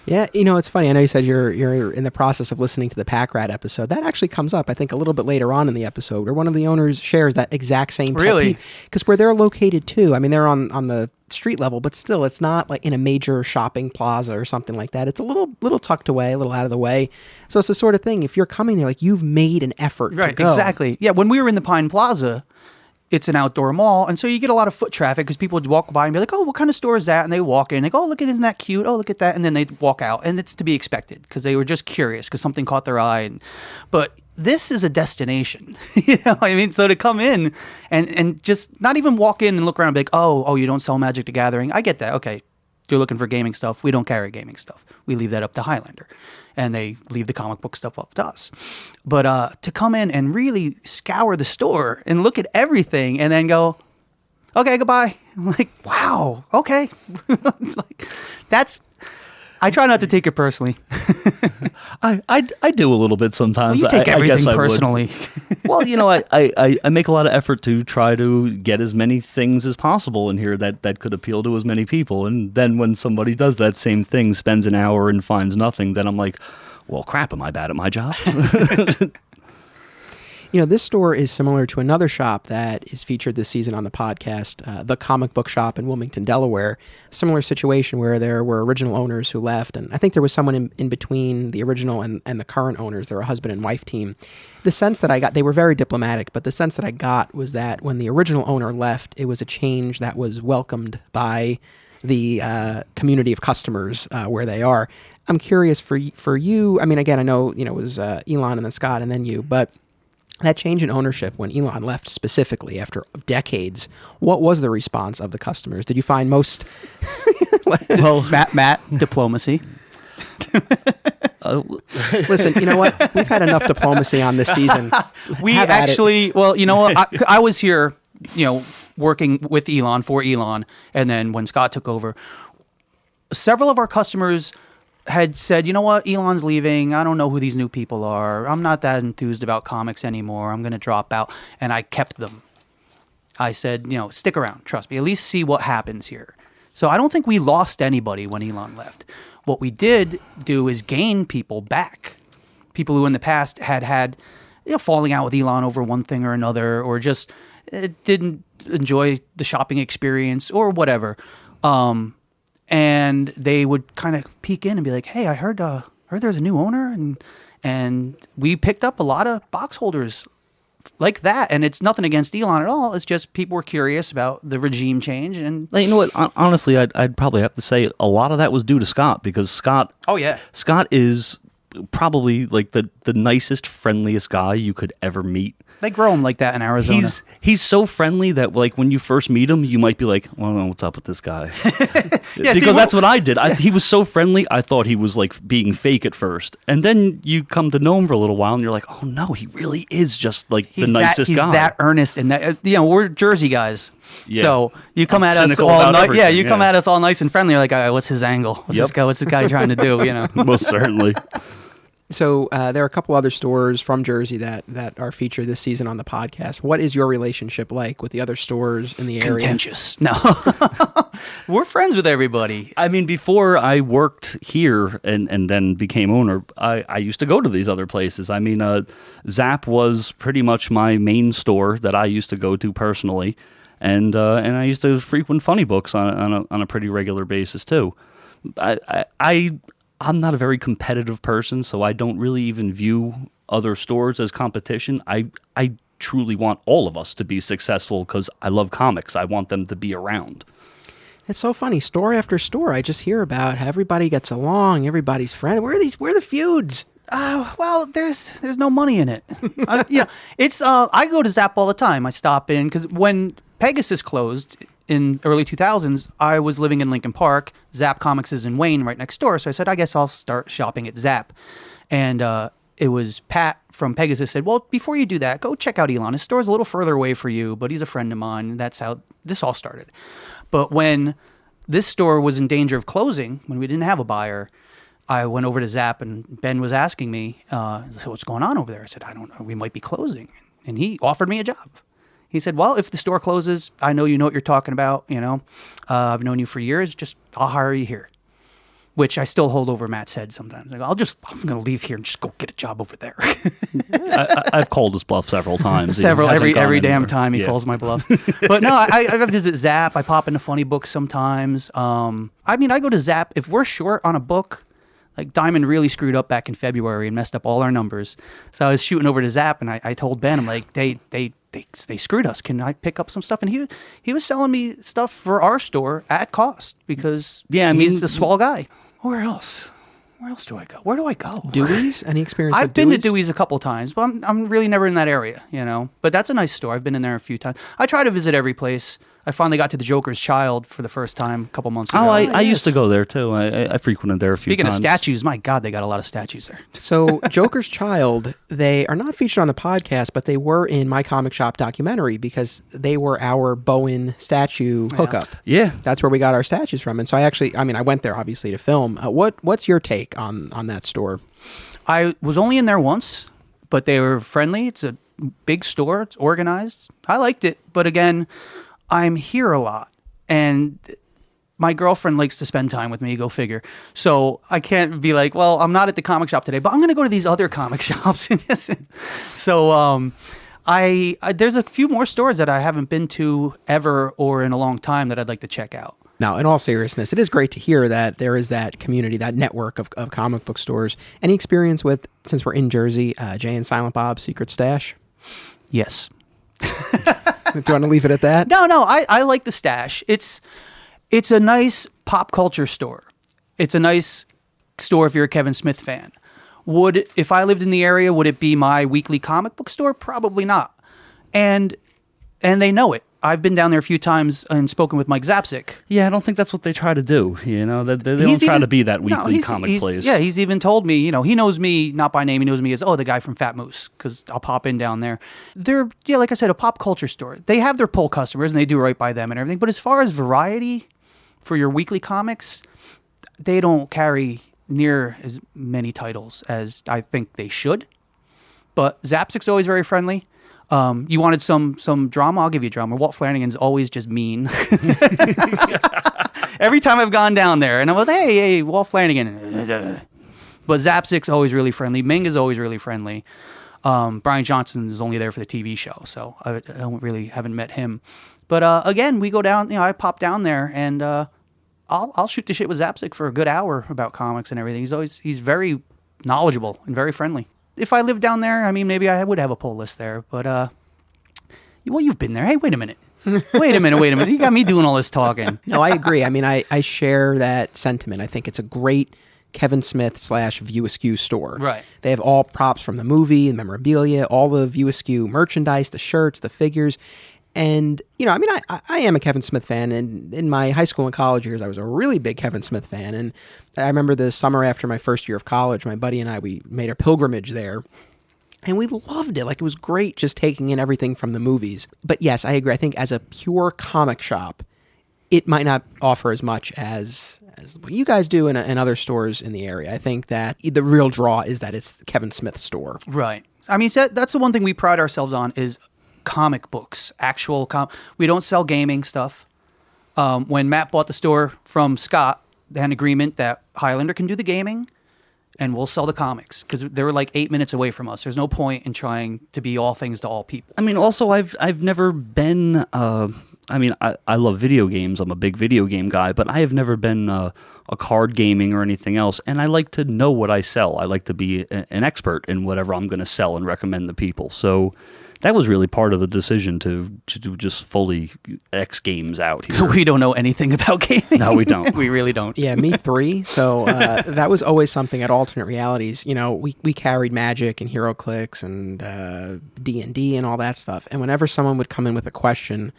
Yeah, it's funny. I know you said you're in the process of listening to the Pack Rat episode. That actually comes up, I think, a little bit later on in the episode, where one of the owners shares that exact same Really? Because where they're located too, I mean, they're on the street level, but still, it's not like in a major shopping plaza or something like that. It's a little tucked away, a little out of the way. So it's the sort of thing. If you're coming there, like you've made an effort to go. Exactly. Yeah, when we were in the Pine Plaza, it's an outdoor mall, and so you get a lot of foot traffic because people would walk by and be like, oh, what kind of store is that? And they walk in, they go, oh, look, isn't that cute? Oh, look at that. And then they walk out, and it's to be expected because they were just curious because something caught their eye. But this is a destination, I mean? So to come in and just not even walk in and look around and be like, oh, you don't sell Magic the Gathering? I get that. Okay, you're looking for gaming stuff. We don't carry gaming stuff. We leave that up to Highlander. And they leave the comic book stuff up to us. But to come in and really scour the store and look at everything and then go, okay, goodbye. I'm like, wow, okay. It's like, I try not to take it personally. I do a little bit sometimes. Well, you take everything I guess personally. Well, I make a lot of effort to try to get as many things as possible in here that could appeal to as many people. And then when somebody does that same thing, spends an hour and finds nothing, then I'm like, well, crap, am I bad at my job? This store is similar to another shop that is featured this season on the podcast, the Comic Book Shop in Wilmington, Delaware. Similar situation where there were original owners who left, and I think there was someone in between the original and the current owners. They're a husband and wife team. The sense that I got, they were very diplomatic, but the sense that I got was that when the original owner left, it was a change that was welcomed by the community of customers where they are. I'm curious for you. I mean, again, I know it was Elon and then Scott and then you, but that change in ownership when Elon left specifically after decades, what was the response of the customers? Did you find most... Well, Matt, diplomacy. Listen, you know what? We've had enough diplomacy on this season. We actually, well, you know what? I was here, working with Elon, for Elon, and then when Scott took over, several of our customers had said, you know what, Elon's leaving. I don't know who these new people are. I'm not that enthused about comics anymore. I'm going to drop out. And I kept them. I said, stick around. Trust me. At least see what happens here. So I don't think we lost anybody when Elon left. What we did do is gain people back. People who in the past had falling out with Elon over one thing or another, or just didn't enjoy the shopping experience or whatever. And they would kind of peek in and be like, "Hey, I heard there's a new owner," and we picked up a lot of box holders like that. And it's nothing against Elon at all. It's just people were curious about the regime change. And you know what? Honestly, I'd probably have to say a lot of that was due to Scott, because Scott. Oh yeah, Scott is probably like the nicest, friendliest guy you could ever meet. They grow him like that in Arizona. He's so friendly that like when you first meet him, you might be like, well, what's up with this guy? Because that's what I did. He was so friendly, I thought he was like being fake at first. And then you come to know him for a little while and you're like, oh no, he really is just like the nicest guy. He's that earnest. And that, we're Jersey guys. Yeah. So you come at us all come at us all nice and friendly. You're like, what's his angle? What's this guy trying to do? Most certainly. So there are a couple other stores from Jersey that are featured this season on the podcast. What is your relationship like with the other stores in the area? Contentious. No. We're friends with everybody. I mean, before I worked here and then became owner, I used to go to these other places. I mean, Zap was pretty much my main store that I used to go to personally. And I used to frequent Funny Books on a pretty regular basis too. I'm not a very competitive person, so I don't really even view other stores as competition. I truly want all of us to be successful because I love comics. I want them to be around. It's so funny. Store after store, I just hear about how everybody gets along, everybody's friends. Where are the feuds? Well, there's no money in it. It's I go to Zap all the time. I stop in because when Pegasus closed in early 2000s, I was living in Lincoln Park. Zap Comics is in Wayne, right next door. So I said, I guess I'll start shopping at Zap. And it was Pat from Pegasus said, well, before you do that, go check out Elon. His store's a little further away for you, but he's a friend of mine. That's how this all started. But when this store was in danger of closing, when we didn't have a buyer, I went over to Zap, and Ben was asking me, so what's going on over there? I said, I don't know. We might be closing. And he offered me a job. He said, well, if the store closes, I know you know what you're talking about. I've known you for years. I'll hire you here. Which I still hold over Matt's head sometimes. Like, I'm going to leave here and just go get a job over there. I've called his bluff several times. Every damn time he calls my bluff. But no, I visit Zap. I pop into Funny Books sometimes. I go to Zap if we're short on a book. Like Diamond really screwed up back in February and messed up all our numbers. So I was shooting over to Zap, and I told Ben, I'm like, they screwed us. Can I pick up some stuff? And he was selling me stuff for our store at cost because he's a swell guy. Where else? Where else do I go? Where do I go? Dewey's? Any experience I've with been Dewey's? to Dewey's a couple times, but I'm really never in that area, But that's a nice store. I've been in there a few times. I try to visit every place. I finally got to the Joker's Child for the first time a couple months ago. Oh, I used to go there too. I frequented there a few Speaking times. of statues, my God, they got a lot of statues there. So Joker's Child, they are not featured on the podcast, but they were in My Comic Shop documentary because they were our Bowen statue hookup. Yeah. That's where we got our statues from. And so I went there obviously to film. What's your take on that store? I was only in there once, but they were friendly. It's a big store. It's organized. I liked it. But again, I'm here a lot. And my girlfriend likes to spend time with me, go figure. So I can't be like, well, I'm not at the comic shop today, but I'm going to go to these other comic shops. So there's a few more stores that I haven't been to ever or in a long time that I'd like to check out. Now, in all seriousness, it is great to hear that there is that community, that network of comic book stores. Any experience with, since we're in Jersey, Jay and Silent Bob's Secret Stash? Yes. Do you want to leave it at that? No, I like the Stash. It's a nice pop culture store. It's a nice store if you're a Kevin Smith fan. If I lived in the area, would it be my weekly comic book store? Probably not. And they know it. I've been down there a few times and spoken with Mike Zapsik. Yeah, I don't think that's what they try to do. They don't try to be that weekly comic place. Yeah, he's even told me, he knows me not by name. He knows me as, the guy from Fat Moose, because I'll pop in down there. They're, like I said, a pop culture store. They have their pull customers and they do right by them and everything. But as far as variety for your weekly comics, they don't carry near as many titles as I think they should. But Zapsik's always very friendly. You wanted some drama? I'll give you drama. Walt Flanagan's always just mean. Every time I've gone down there, and I was, hey, Walt Flanagan. But Zapsik's always really friendly. Ming is always really friendly. Brian Johnson is only there for the TV show, so I haven't met him. But again, we go down. I pop down there, and I'll shoot the shit with Zapsik for a good hour about comics and everything. He's very knowledgeable and very friendly. If I lived down there, maybe I would have a pull list there. But, well, you've been there. Hey, wait a minute. Wait a minute. You got me doing all this talking. No, I agree. I share that sentiment. I think it's a great Kevin Smith / View Askew store. Right. They have all props from the movie, the memorabilia, all the View Askew merchandise, the shirts, the figures. And, I am a Kevin Smith fan, and in my high school and college years, I was a really big Kevin Smith fan. And I remember the summer after my first year of college, my buddy and I, we made a pilgrimage there, and we loved it. Like, it was great just taking in everything from the movies. But yes, I agree. I think as a pure comic shop, it might not offer as much as what you guys do in other stores in the area. I think that the real draw is that it's Kevin Smith's store. Right. That's the one thing we pride ourselves on is comic books, we don't sell gaming stuff. When Matt bought the store from Scott, they had an agreement that Highlander can do the gaming and we'll sell the comics because they were like 8 minutes away from us. There's no point in trying to be all things to all people. Also, I've never been. I love video games. I'm a big video game guy, but I have never been a card gaming or anything else. And I like to know what I sell. I like to be an expert in whatever I'm going to sell and recommend to people. So that was really part of the decision to just fully X games out here. We don't know anything about gaming. No, we don't. We really don't. Yeah, me 3. So that was always something at Alternate Realities. We carried Magic and HeroClix and D&D and all that stuff. And whenever someone would come in with a question,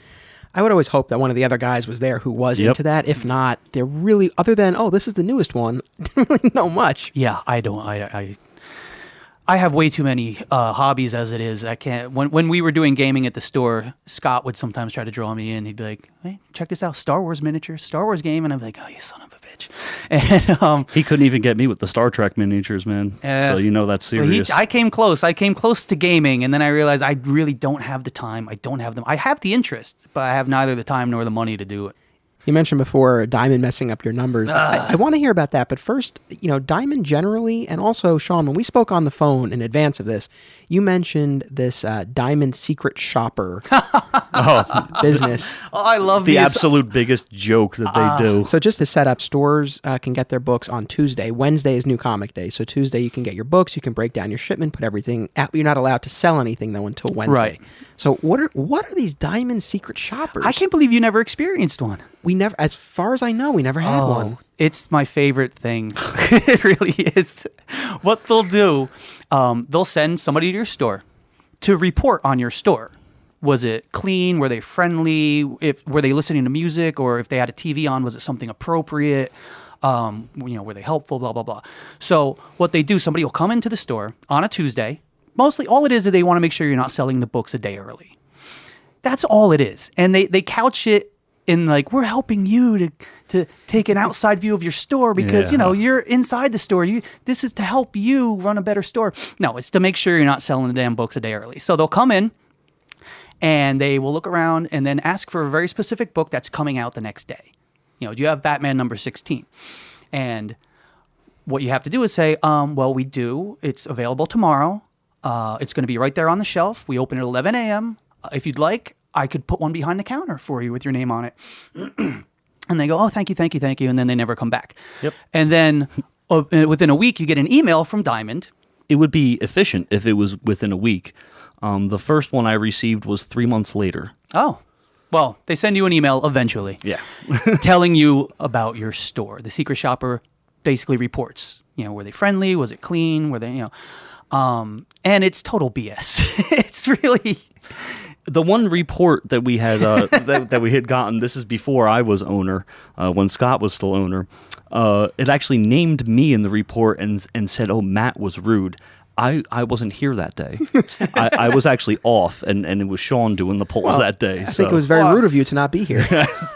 I would always hope that one of the other guys was there who was into that. If not, they're really, other than, this is the newest one, didn't really know much. Yeah, I don't. I have way too many hobbies as it is. I can't. When we were doing gaming at the store, Scott would sometimes try to draw me in. He'd be like, "Hey, check this out, Star Wars miniatures, Star Wars game," and I'm like, "Oh, you son of a bitch!" And he couldn't even get me with the Star Trek miniatures, man. So you know that's serious. I came close. I came close to gaming, and then I realized I really don't have the time. I don't have them. I have the interest, but I have neither the time nor the money to do it. You mentioned before Diamond messing up your numbers. I want to hear about that, but first, Diamond generally, and also, Shawn, when we spoke on the phone in advance of this, you mentioned this Diamond secret shopper business. Oh, I love the absolute biggest joke that they do. So just to set up, stores can get their books on Tuesday. Wednesday is New Comic Day. So Tuesday you can get your books, you can break down your shipment, put everything out. You're not allowed to sell anything, though, until Wednesday. Right. So what are these Diamond secret shoppers? I can't believe you never experienced one. We never, as far as I know, we never had one. It's my favorite thing. It really is. What they'll do, they'll send somebody to your store to report on your store. Was it clean? Were they friendly? Were they listening to music? Or if they had a TV on, was it something appropriate? Were they helpful? Blah, blah, blah. So what they do, somebody will come into the store on a Tuesday. Mostly all it is they want to make sure you're not selling the books a day early. That's all it is. And they couch it in like, we're helping you to take an outside view of your store because, you're inside the store. This is to help you run a better store. No, it's to make sure you're not selling the damn books a day early. So they'll come in and they will look around and then ask for a very specific book that's coming out the next day. Do you have Batman number 16? And what you have to do is say, well, we do. It's available tomorrow. It's going to be right there on the shelf. We open at 11 a.m. If you'd like, I could put one behind the counter for you with your name on it. And they go, oh, thank you. And then they never come back. Yep. And then within a week, you get an email from Diamond. It would be efficient if it was within a week. The first one I received was 3 months later. Oh, well, they send you an email eventually. Yeah. telling you about your store. The secret shopper basically reports, were they friendly? Was it clean? Were they, and it's total BS. It's really... The one report that we had that we had gotten, this is before I was owner, when Scott was still owner, it actually named me in the report and said, oh, Matt was rude. I wasn't here that day. I was actually off, and it was Shawn doing the polls that day. I think it was very rude of you to not be here.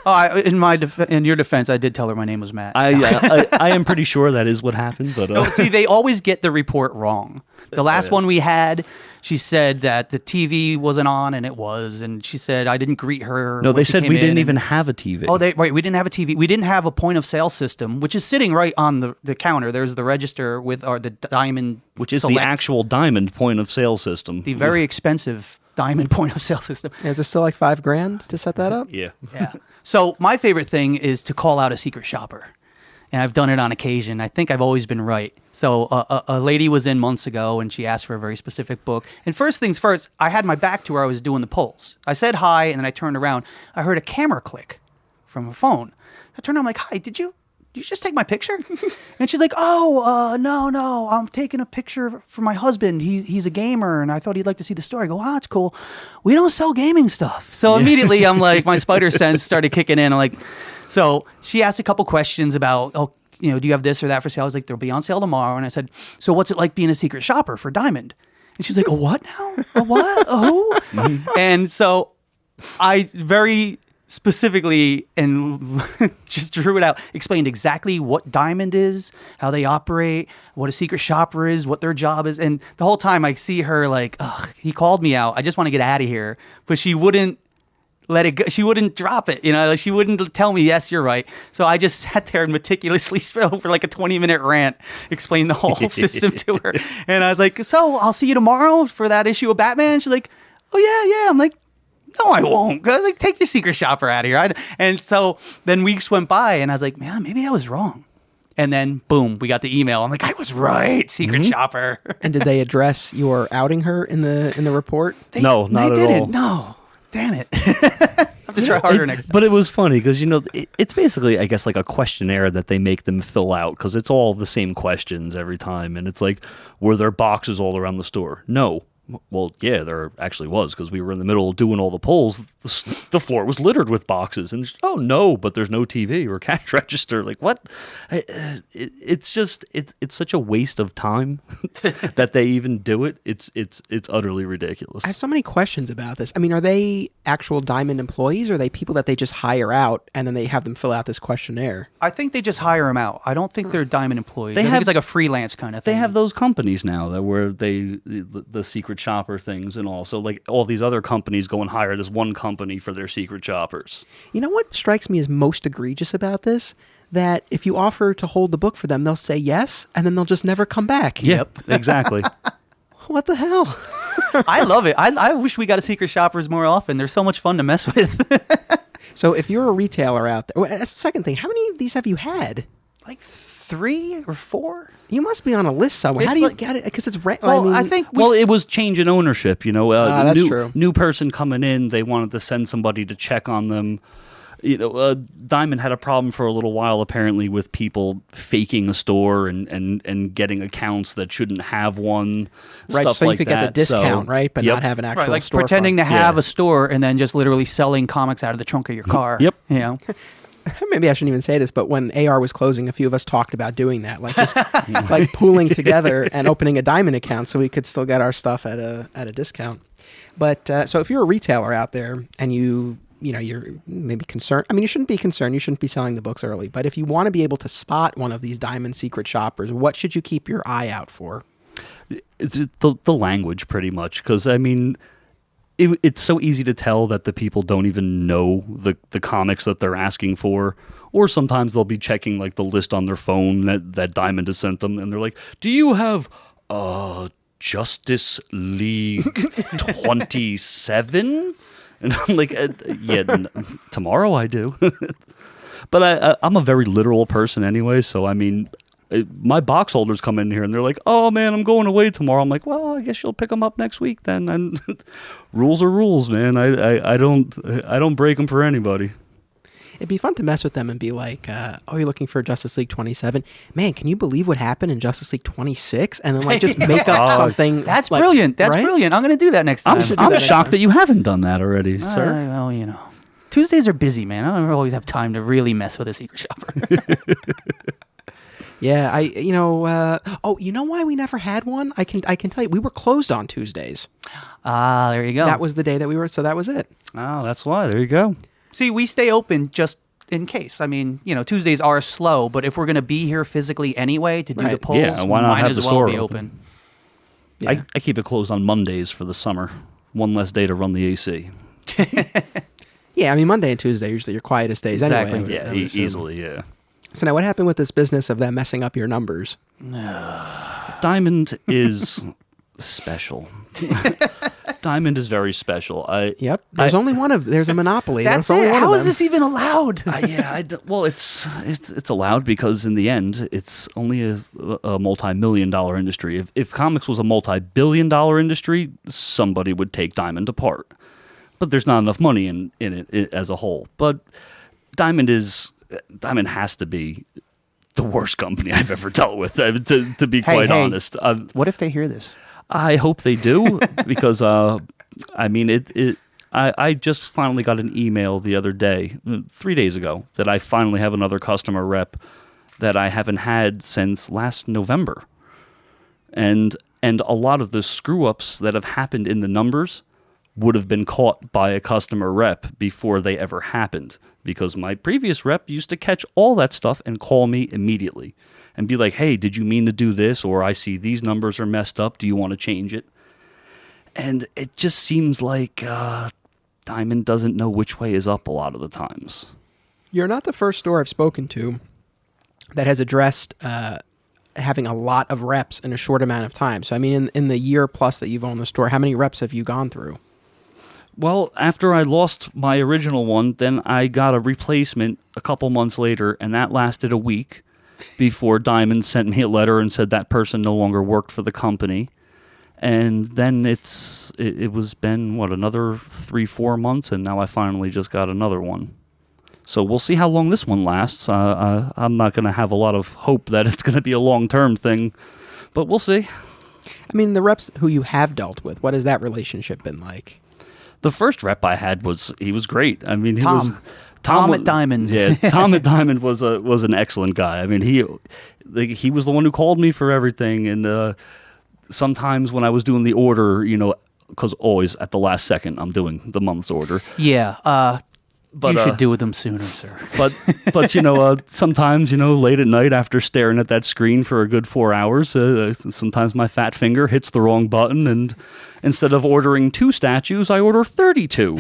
In your defense, I did tell her my name was Matt. I am pretty sure that is what happened. But no, see, they always get the report wrong. The last one we had, she said that the TV wasn't on, and it was. And she said I didn't greet her. No, they said we didn't even have a TV. Oh, we didn't have a TV. We didn't have a point of sale system, which is sitting right on the counter. There's the register with the Diamond, which is the actual Diamond point of sale system. The very expensive Diamond point of sale system. Yeah, is it still like $5,000 to set that up? Yeah. Yeah. So my favorite thing is to call out a secret shopper. And I've done it on occasion. I think I've always been right. So a lady was in months ago, and she asked for a very specific book. And first things first, I had my back to where I was doing the polls. I said hi, and then I turned around. I heard a camera click from a phone. I turned around, I'm like, hi, did you just take my picture? And she's like, no, I'm taking a picture for my husband. He's a gamer, and I thought he'd like to see the store. I go, wow, that's cool. We don't sell gaming stuff. So immediately, I'm like, my spider sense started kicking in. I'm like... So she asked a couple questions about, do you have this or that for sale? I was like, they'll be on sale tomorrow. And I said, so what's it like being a secret shopper for Diamond? And she's like, a what now? A what? A who? And so I very specifically and just drew it out, explained exactly what Diamond is, how they operate, what a secret shopper is, what their job is. And the whole time I see her like, he called me out. I just want to get out of here. But she wouldn't let it go. She wouldn't drop it, she wouldn't tell me, yes, you're right. So I just sat there and meticulously for like a 20-minute rant, explained the whole system to her. And I was like, so I'll see you tomorrow for that issue of Batman. She's like, oh yeah. I'm like, no, I won't. I was like, take your secret shopper out of here. And so then weeks went by and I was like, man, maybe I was wrong. And then boom, we got the email. I'm like, I was right, secret shopper. And did they address your outing her in the report? No, not at all. No. Damn it. I have to try harder next time. But it was funny because, it's basically, I guess, like a questionnaire that they make them fill out because it's all the same questions every time. And it's like, were there boxes all around the store? No. Well, yeah, there actually was, because we were in the middle of doing all the polls. The floor was littered with boxes, and oh no, but there's no TV or cash register. Like what? It's just it's such a waste of time that they even do it. It's utterly ridiculous. I have so many questions about this. I mean, are they actual Diamond employees, or are they people that they just hire out and then they have them fill out this questionnaire? I think they just hire them out. I don't think they're Diamond employees. I think it's like a freelance kind of thing. They have those companies now that where the secret shopper things and all. So like all these other companies go and hire this one company for their secret shoppers. You know what strikes me as most egregious about this? That if you offer to hold the book for them, they'll say yes, and then they'll just never come back. Yep, exactly. What the hell? I love it. I wish we got a secret shoppers more often. They're so much fun to mess with. So if you're a retailer out there, that's the second thing. How many of these have you had? Like 3 or 4? You must be on a list somewhere. How do you get it? Because it's Well, I think it was change in ownership. You know, that's true. New person coming in, they wanted to send somebody to check on them. You know, Diamond had a problem for a little while apparently with people faking a store and getting accounts that shouldn't have one. Right, stuff so like you could that. get the discount, right, but not have an actual like storefront. pretending to have a store and then just literally selling comics out of the trunk of your car. Yep. You know. Maybe I shouldn't even say this, but when AR was closing, a few of us talked about doing that, like just like pooling together and opening a Diamond account so we could still get our stuff at a discount. But so if you're a retailer out there and you're maybe concerned. I mean, you shouldn't be concerned. You shouldn't be selling the books early. But if you want to be able to spot one of these Diamond secret shoppers, what should you keep your eye out for? It's the language, pretty much, because I mean, it's so easy to tell that the people don't even know the comics that they're asking for, or sometimes they'll be checking like the list on their phone that Diamond has sent them, and they're like, "Do you have Justice League 27?" And I'm like, tomorrow I do. But I'm a very literal person anyway, so I mean, my box holders come in here and they're like, "Oh man, I'm going away tomorrow." I'm like, "Well, I guess you'll pick them up next week then." And rules are rules, man. I don't break them for anybody. It'd be fun to mess with them and be like, "Oh, you're looking for Justice League 27? Man, can you believe what happened in Justice League 26?" And then like just make up something. That's like, brilliant. That's right? brilliant. I'm going to do that next time. I'm shocked that you haven't done that already, sir. Well, you know, Tuesdays are busy, man. I don't always have time to really mess with a secret shopper. Yeah, you know why we never had one? I can tell you, we were closed on Tuesdays. There you go. That was the day that we were, so that was it. Oh, that's why. There you go. See, we stay open just in case. I mean, you know, Tuesdays are slow, but if we're going to be here physically anyway to do the polls, why not might have as the well store be open? Yeah. I keep it closed on Mondays for the summer. One less day to run the AC. Yeah, I mean, Monday and Tuesday are usually your quietest days Exactly. anyway. Yeah, easily, yeah. So now what happened with this business of them messing up your numbers? Diamond is special. Diamond is very special. Yep. There's a monopoly. That's There's only it. one How of is them. this even allowed? Well, it's allowed because in the end, it's only a multi-million-dollar industry. If comics was a multi-billion-dollar industry, somebody would take Diamond apart. But there's not enough money in it as a whole. But Diamond has to be the worst company I've ever dealt with, to be quite honest. What if they hear this? I hope they do, because I mean, I just finally got an email the other day, 3 days ago, that I finally have another customer rep that I haven't had since last November, and a lot of the screw ups that have happened in the numbers would have been caught by a customer rep before they ever happened, because my previous rep used to catch all that stuff and call me immediately and be like, "Hey, did you mean to do this? Or I see these numbers are messed up. Do you want to change it?" And it just seems like Diamond doesn't know which way is up a lot of the times. You're not the first store I've spoken to that has addressed having a lot of reps in a short amount of time. So, I mean, in the year plus that you've owned the store, how many reps have you gone through? Well, after I lost my original one, then I got a replacement a couple months later, and that lasted a week before Diamond sent me a letter and said that person no longer worked for the company. And then it was been, another 3-4 months, and now I finally just got another one. So we'll see how long this one lasts. I'm not going to have a lot of hope that it's going to be a long-term thing, but we'll see. I mean, the reps who you have dealt with, what has that relationship been like? The first rep I had he was great. I mean, Tom at Diamond. Yeah, Tom at Diamond was an excellent guy. I mean, he was the one who called me for everything, and sometimes when I was doing the order, because always at the last second I'm doing the month's order. Yeah, but you should do with them sooner, sir. But sometimes late at night after staring at that screen for a good 4 hours, sometimes my fat finger hits the wrong button, and instead of ordering 2 statues, I order 32.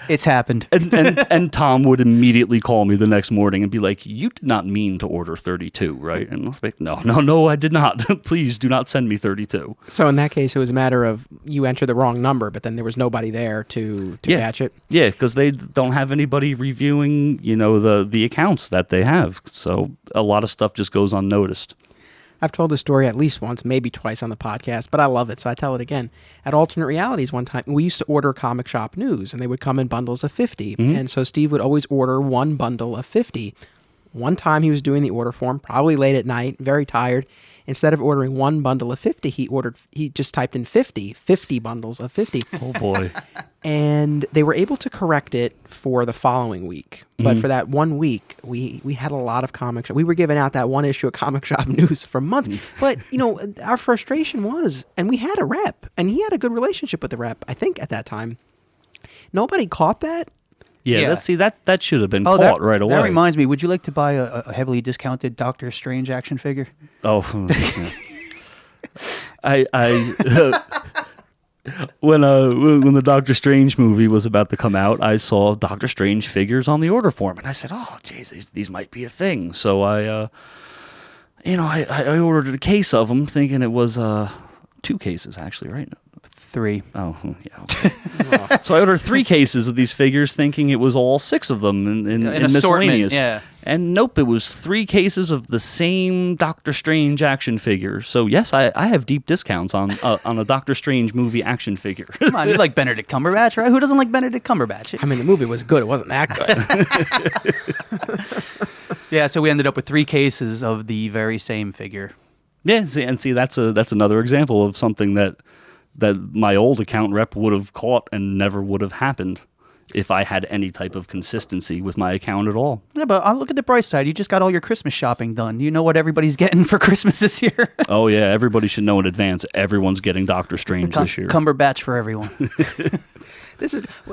It's happened. And Tom would immediately call me the next morning and be like, "You did not mean to order 32, right?" And I was like, No, I did not. Please do not send me 32. So in that case, it was a matter of you entered the wrong number, but then there was nobody there to catch it. Yeah, because they don't have anybody reviewing, the accounts that they have. So a lot of stuff just goes unnoticed. I've told this story at least once, maybe twice on the podcast, but I love it, so I tell it again. At Alternate Realities one time, we used to order comic shop news, and they would come in bundles of 50. Mm-hmm. And so Steve would always order one bundle of 50. One time he was doing the order form, probably late at night, very tired. Instead of ordering one bundle of 50, he just typed in 50 bundles of 50. Oh, boy. And they were able to correct it for the following week. But for that 1 week, we had a lot of comic shop. We were giving out that one issue of comic shop news for months. But, our frustration was, and we had a rep, and he had a good relationship with the rep, I think, at that time. Nobody caught that. Yeah. That should have been caught right away. That reminds me, would you like to buy a heavily discounted Doctor Strange action figure? Oh, yeah. When the Doctor Strange movie was about to come out, I saw Doctor Strange figures on the order form, and I said, "Oh, geez, these might be a thing." So I ordered a case of them, thinking it was 2 cases actually, right? 3. Oh, yeah. Okay. So I ordered 3 cases of these figures, thinking it was all 6 of them in miscellaneous. Yeah. And nope, it was 3 cases of the same Doctor Strange action figure. So yes, I have deep discounts on a Doctor Strange movie action figure. Come on, you like Benedict Cumberbatch, right? Who doesn't like Benedict Cumberbatch? I mean, the movie was good. It wasn't that good. Yeah, so we ended up with 3 cases of the very same figure. Yeah, see, that's another example of something that my old account rep would have caught and never would have happened if I had any type of consistency with my account at all. Yeah, but I'll look at the bright side. You just got all your Christmas shopping done. You know what everybody's getting for Christmas this year? Oh, yeah. Everybody should know in advance. Everyone's getting Doctor Strange this year. Cumberbatch for everyone.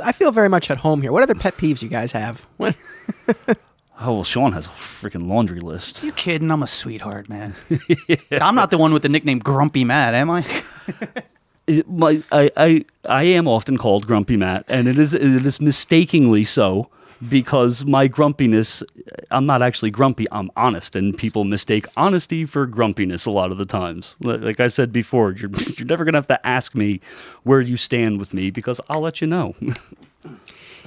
I feel very much at home here. What other pet peeves you guys have? Oh, well, Shawn has a freaking laundry list. You kidding? I'm a sweetheart, man. Yeah. I'm not the one with the nickname Grumpy Matt, am I? I am often called Grumpy Matt, and it is mistakenly so, because my grumpiness, I'm not actually grumpy, I'm honest, and people mistake honesty for grumpiness a lot of the times. Like I said before, you're never going to have to ask me where you stand with me, because I'll let you know.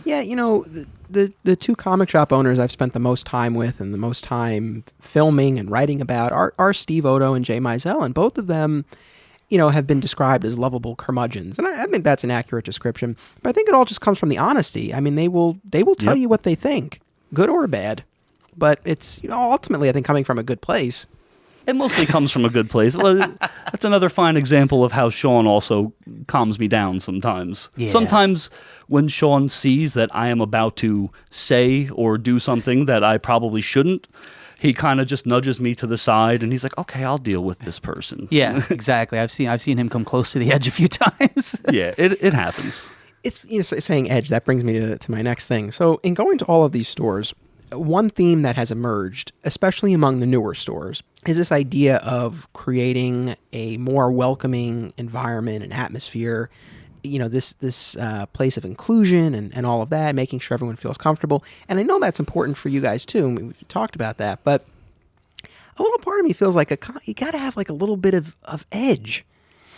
Yeah, the 2 comic shop owners I've spent the most time with and the most time filming and writing about are Steve Odo and Jay Mizell, and both of them, have been described as lovable curmudgeons. And I think that's an accurate description. But I think it all just comes from the honesty. I mean, they will tell you what they think, good or bad. But it's, ultimately, I think, coming from a good place. It mostly comes from a good place. Well, that's another fine example of how Shawn also calms me down sometimes. Yeah. Sometimes when Shawn sees that I am about to say or do something that I probably shouldn't, he kind of just nudges me to the side, and he's like, "Okay, I'll deal with this person." Yeah, exactly. I've seen him come close to the edge a few times. Yeah, it happens. It's saying edge, that brings me to my next thing. So in going to all of these stores, one theme that has emerged, especially among the newer stores, is this idea of creating a more welcoming environment and atmosphere. This place of inclusion and all of that, making sure everyone feels comfortable. And I know that's important for you guys too. We've talked about that, but a little part of me feels like you got to have like a little bit of edge.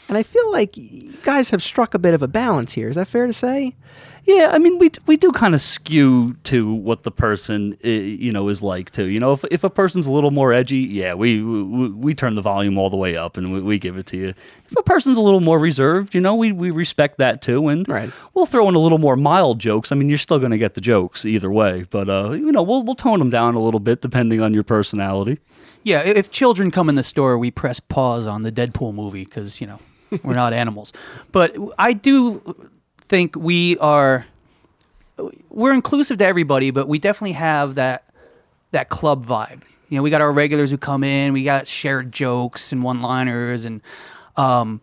And I feel like you guys have struck a bit of a balance here. Is that fair to say? Yeah, I mean, we do kind of skew to what the person is like too. If a person's a little more edgy, yeah, we turn the volume all the way up and we give it to you. If a person's a little more reserved, we respect that too, and Right. we'll throw in a little more mild jokes. I mean, you're still going to get the jokes either way, but we'll tone them down a little bit depending on your personality. Yeah, if children come in the store, we press pause on the Deadpool movie because, we're not animals. But I do think we're inclusive to everybody, but we definitely have that club vibe. We got our regulars who come in, we got shared jokes and one-liners, and a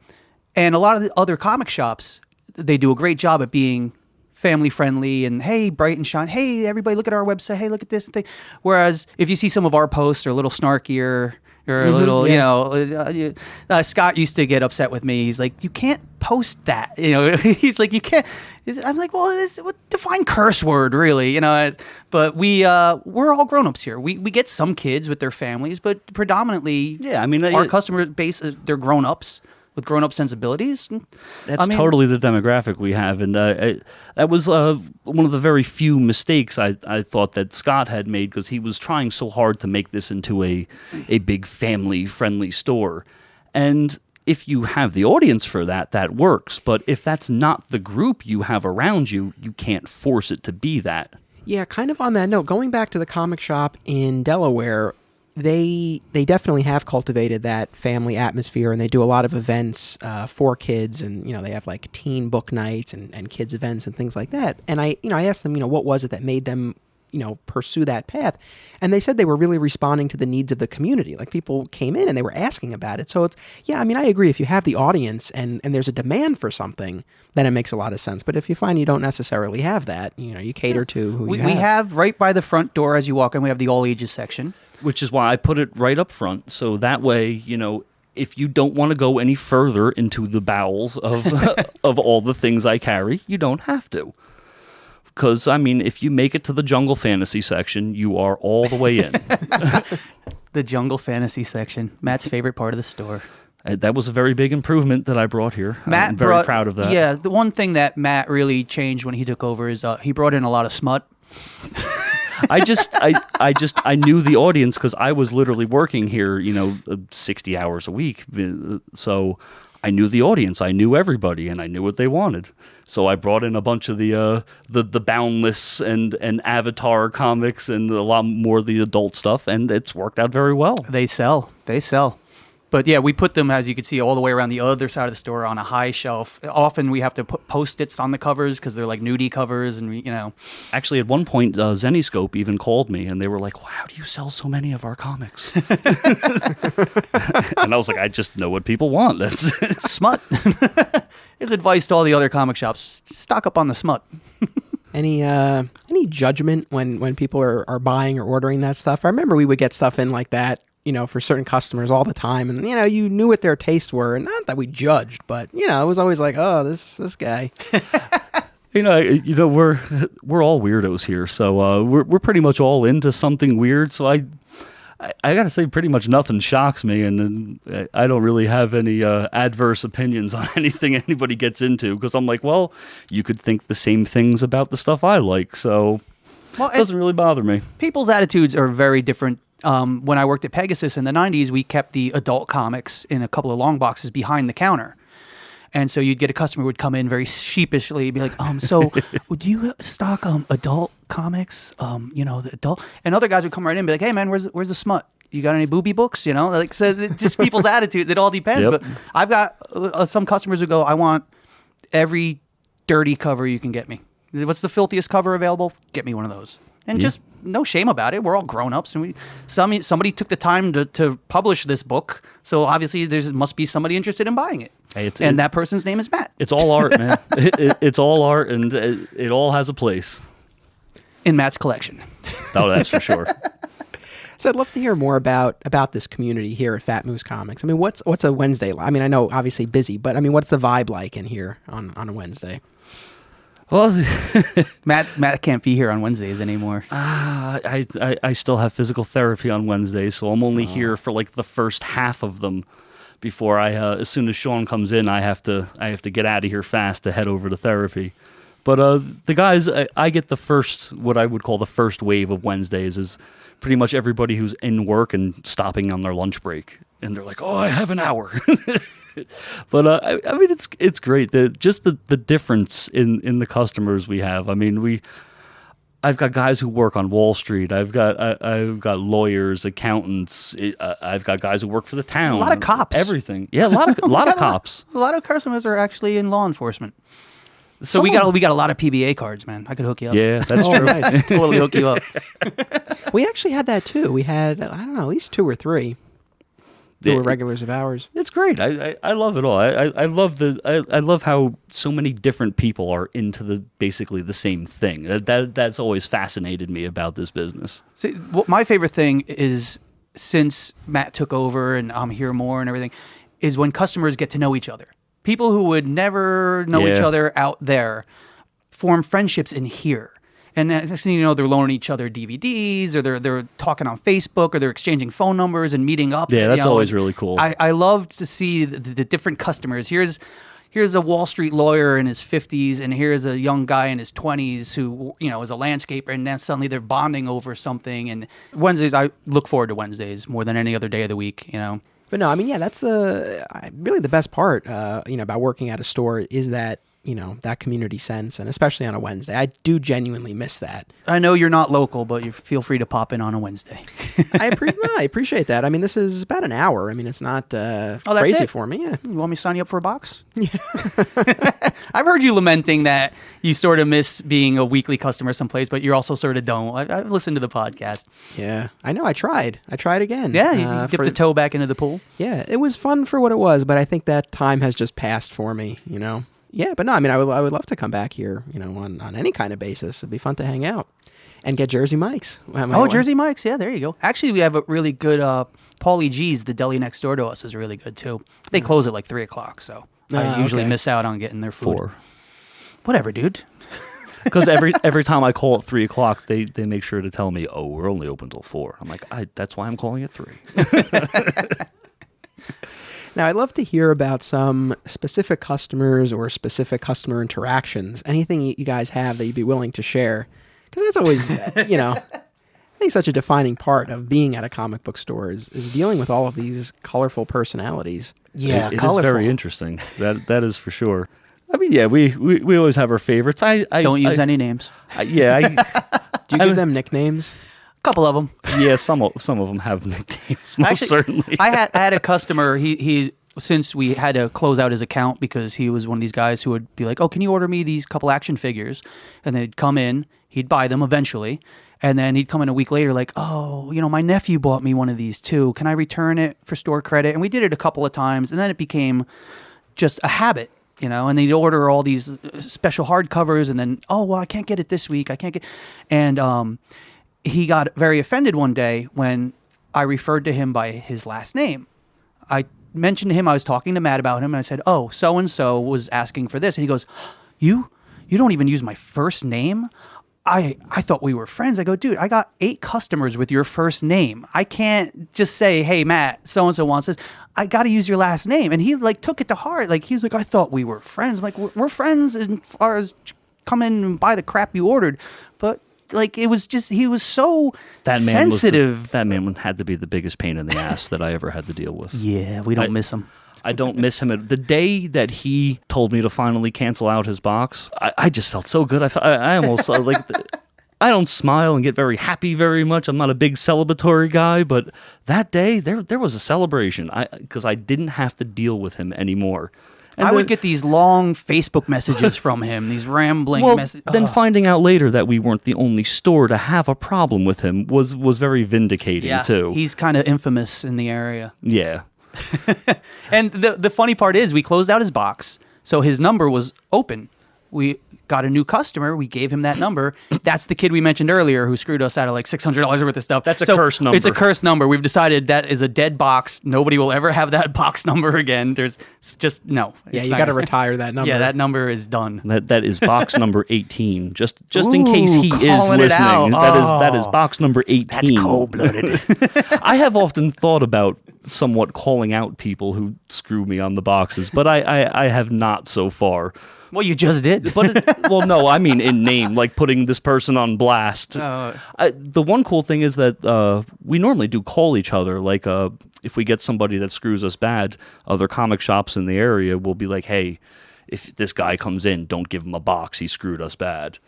lot of the other comic shops, they do a great job at being family friendly and, hey, bright and shine, hey, everybody look at our website, hey, look at this thing. Whereas if you see some of our posts are a little snarkier or a little, Scott used to get upset with me. He's like, you can't post that. He's like, you can't. I'm like, well, define curse word, really, But we're all grown-ups here. We get some kids with their families, but predominantly, Yeah, I mean, our customer base, they're grown-ups with grown-up sensibilities. That's totally the demographic we have, and that was one of the very few mistakes I thought that Scott had made, because he was trying so hard to make this into a big family-friendly store. And if you have the audience for that, that works. But if that's not the group you have around you, you can't force it to be that. Yeah, kind of on that note, going back to the comic shop in Delaware, they definitely have cultivated that family atmosphere, and they do a lot of events for kids, and they have like teen book nights and kids events and things like that. And I asked them, what was it that made them pursue that path? And they said they were really responding to the needs of the community. Like, people came in and they were asking about it. So it's, I agree. If you have the audience and there's a demand for something, then it makes a lot of sense. But if you find you don't necessarily have that, you cater to who you have. We have right by the front door as you walk in, we have the all ages section. Which is why I put it right up front. So that way, if you don't want to go any further into the bowels of of all the things I carry, you don't have to. Because, if you make it to the jungle fantasy section, you are all the way in. The jungle fantasy section, Matt's favorite part of the store. That was a very big improvement that I brought here. I'm very proud of that. Yeah, the one thing that Matt really changed when he took over is he brought in a lot of smut. I knew the audience, because I was literally working here, 60 hours a week. So I knew the audience, I knew everybody, and I knew what they wanted. So I brought in a bunch of the Boundless and Avatar comics and a lot more of the adult stuff, and it's worked out very well. They sell. But yeah, we put them, as you can see, all the way around the other side of the store on a high shelf. Often we have to put Post-its on the covers because they're like nudie covers, and Actually, at one point, Zeniscope even called me, and they were like, "Well, how do you sell so many of our comics?" And I was like, "I just know what people want. That's smut." His advice to all the other comic shops: stock up on the smut. Any judgment when people are buying or ordering that stuff? I remember we would get stuff in like that, for certain customers all the time, and you knew what their tastes were, and not that we judged, but it was always like, oh, this guy. We're all weirdos here, so we're pretty much all into something weird. So I gotta say, pretty much nothing shocks me, and I don't really have any adverse opinions on anything anybody gets into, because I'm like, well, you could think the same things about the stuff I like, so it doesn't really bother me. People's attitudes are very different. When I worked at Pegasus in the 90s, we kept the adult comics in a couple of long boxes behind the counter. And so you'd get a customer who would come in very sheepishly, be like, so would you stock adult comics? The adult. And other guys would come right in and be like, hey, man, where's the smut? You got any booby books? So just people's attitudes. It all depends. Yep. But I've got some customers who go, I want every dirty cover you can get me. What's the filthiest cover available? Get me one of those. And just no shame about it. We're all grown-ups, and somebody took the time to publish this book, so obviously there must be somebody interested in buying it. Hey, that person's name is Matt. It's all art, man. It's all art, and it all has a place. In Matt's collection. Oh, that's for sure. So I'd love to hear more about this community here at Fat Moose Comics. What's a Wednesday like? I know obviously busy, but what's the vibe like in here on a Wednesday? Well, Matt can't be here on Wednesdays anymore. I still have physical therapy on Wednesdays, so I'm only here for like the first half of them. Before as soon as Shawn comes in, I have to get out of here fast to head over to therapy. But the guys, I get the first, what I would call the first wave of Wednesdays is pretty much everybody who's in work and stopping on their lunch break. And they're like, oh, I have an hour. But I mean, it's great. Just the difference in the customers we have. I mean, I've got guys who work on Wall Street. I've got lawyers, accountants. I've got guys who work for the town. A lot of cops. Everything. Yeah, a lot of cops. A lot of customers are actually in law enforcement. So we got a lot of PBA cards, man. I could hook you up. Yeah, that's true. Nice. Totally hook you up. We actually had that too. We had, I don't know, at least 2 or 3 who were regulars of ours. It's great. I love it all. I love how so many different people are into basically the same thing. That's always fascinated me about this business. See, my favorite thing is, since Matt took over and I'm here more and everything, is when customers get to know each other. People who would never know each other out there form friendships in here. And next thing you know, they're loaning each other DVDs, or they're talking on Facebook, or they're exchanging phone numbers and meeting up. Yeah, that's always really cool. I love to see the different customers. Here's a Wall Street lawyer in his 50s, and here's a young guy in his 20s who, is a landscaper, and then suddenly they're bonding over something. And Wednesdays, I look forward to Wednesdays more than any other day of the week, But no, I mean, yeah, that's really the best part, about working at a store is that, that community sense, and especially on a Wednesday. I do genuinely miss that. I know you're not local, but you feel free to pop in on a Wednesday. I appreciate that. I mean, this is about an hour. I mean, it's not crazy for me. Yeah. You want me to sign you up for a box? Yeah. I've heard you lamenting that you sort of miss being a weekly customer someplace, but you also sort of don't. I've listened to the podcast. Yeah, I know. I tried again. Yeah, you dipped a toe back into the pool. Yeah, it was fun for what it was, but I think that time has just passed for me, Yeah, but no, I mean, I would love to come back here, on any kind of basis. It'd be fun to hang out and get Jersey Mike's. Jersey Mike's. Yeah, there you go. Actually, we have a really good, Paulie G's, the deli next door to us, is really good too. They close at like 3 o'clock, so I usually miss out on getting their food. 4. Whatever, dude. Because every time I call at 3 o'clock, they make sure to tell me, oh, we're only open till 4. I'm like, that's why I'm calling at 3. Now, I'd love to hear about some specific customers or specific customer interactions. Anything you guys have that you'd be willing to share? Because that's always, I think such a defining part of being at a comic book store is dealing with all of these colorful personalities. Yeah, it is very interesting. That is for sure. I mean, yeah, we always have our favorites. I don't use any names. Do you give them nicknames? A couple of them. Yeah, some of them have nicknames. Most certainly. I had a customer. He since we had to close out his account because he was one of these guys who would be like, "Oh, can you order me these couple action figures?" And they'd come in. He'd buy them eventually, and then he'd come in a week later like, "Oh, my nephew bought me one of these too. Can I return it for store credit?" And we did it a couple of times, and then it became just a habit. And they'd order all these special hardcovers, and then, "Oh, well, I can't get it this week. I can't get," and he got very offended one day when I referred to him by his last name. I mentioned to him, I was talking to Matt about him, and I said, "Oh, so-and-so was asking for this." And he goes, You don't even use my first name? I thought we were friends. I go, "Dude, I got 8 customers with your first name. I can't just say, 'Hey, Matt, so-and-so wants this.' I got to use your last name." And he took it to heart. He was like, "I thought we were friends." I'm like, "We're friends as far as come in and buy the crap you ordered." But it was just, he was so sensitive. That man had to be the biggest pain in the ass that I ever had to deal with. Yeah, we don't miss him. I don't miss him. The day that he told me to finally cancel out his box, I just felt so good. I almost I don't smile and get very happy very much. I'm not a big celebratory guy, but that day there was a celebration because I didn't have to deal with him anymore. And I would get these long Facebook messages from him, these rambling messages. Then finding out later that we weren't the only store to have a problem with him was very vindicating, too. He's kind of infamous in the area. Yeah. And the funny part is we closed out his box, so his number was open. We got a new customer. We gave him that number. That's the kid we mentioned earlier who screwed us out of like $600 worth of stuff. That's a cursed number. It's a cursed number. We've decided that is a dead box. Nobody will ever have that box number again. There's just no. Yeah, you got to retire that number. Yeah, that number is done. That is box number 18. Just in case he is listening. That is box number 18. That's cold-blooded. I have often thought about somewhat calling out people who screw me on the boxes, but I have not so far. Well, you just did. But well, no, I mean in name, like putting this person on blast. The one cool thing is that we normally do call each other. Like if we get somebody that screws us bad, other comic shops in the area will be like, hey, if this guy comes in, don't give him a box. He screwed us bad.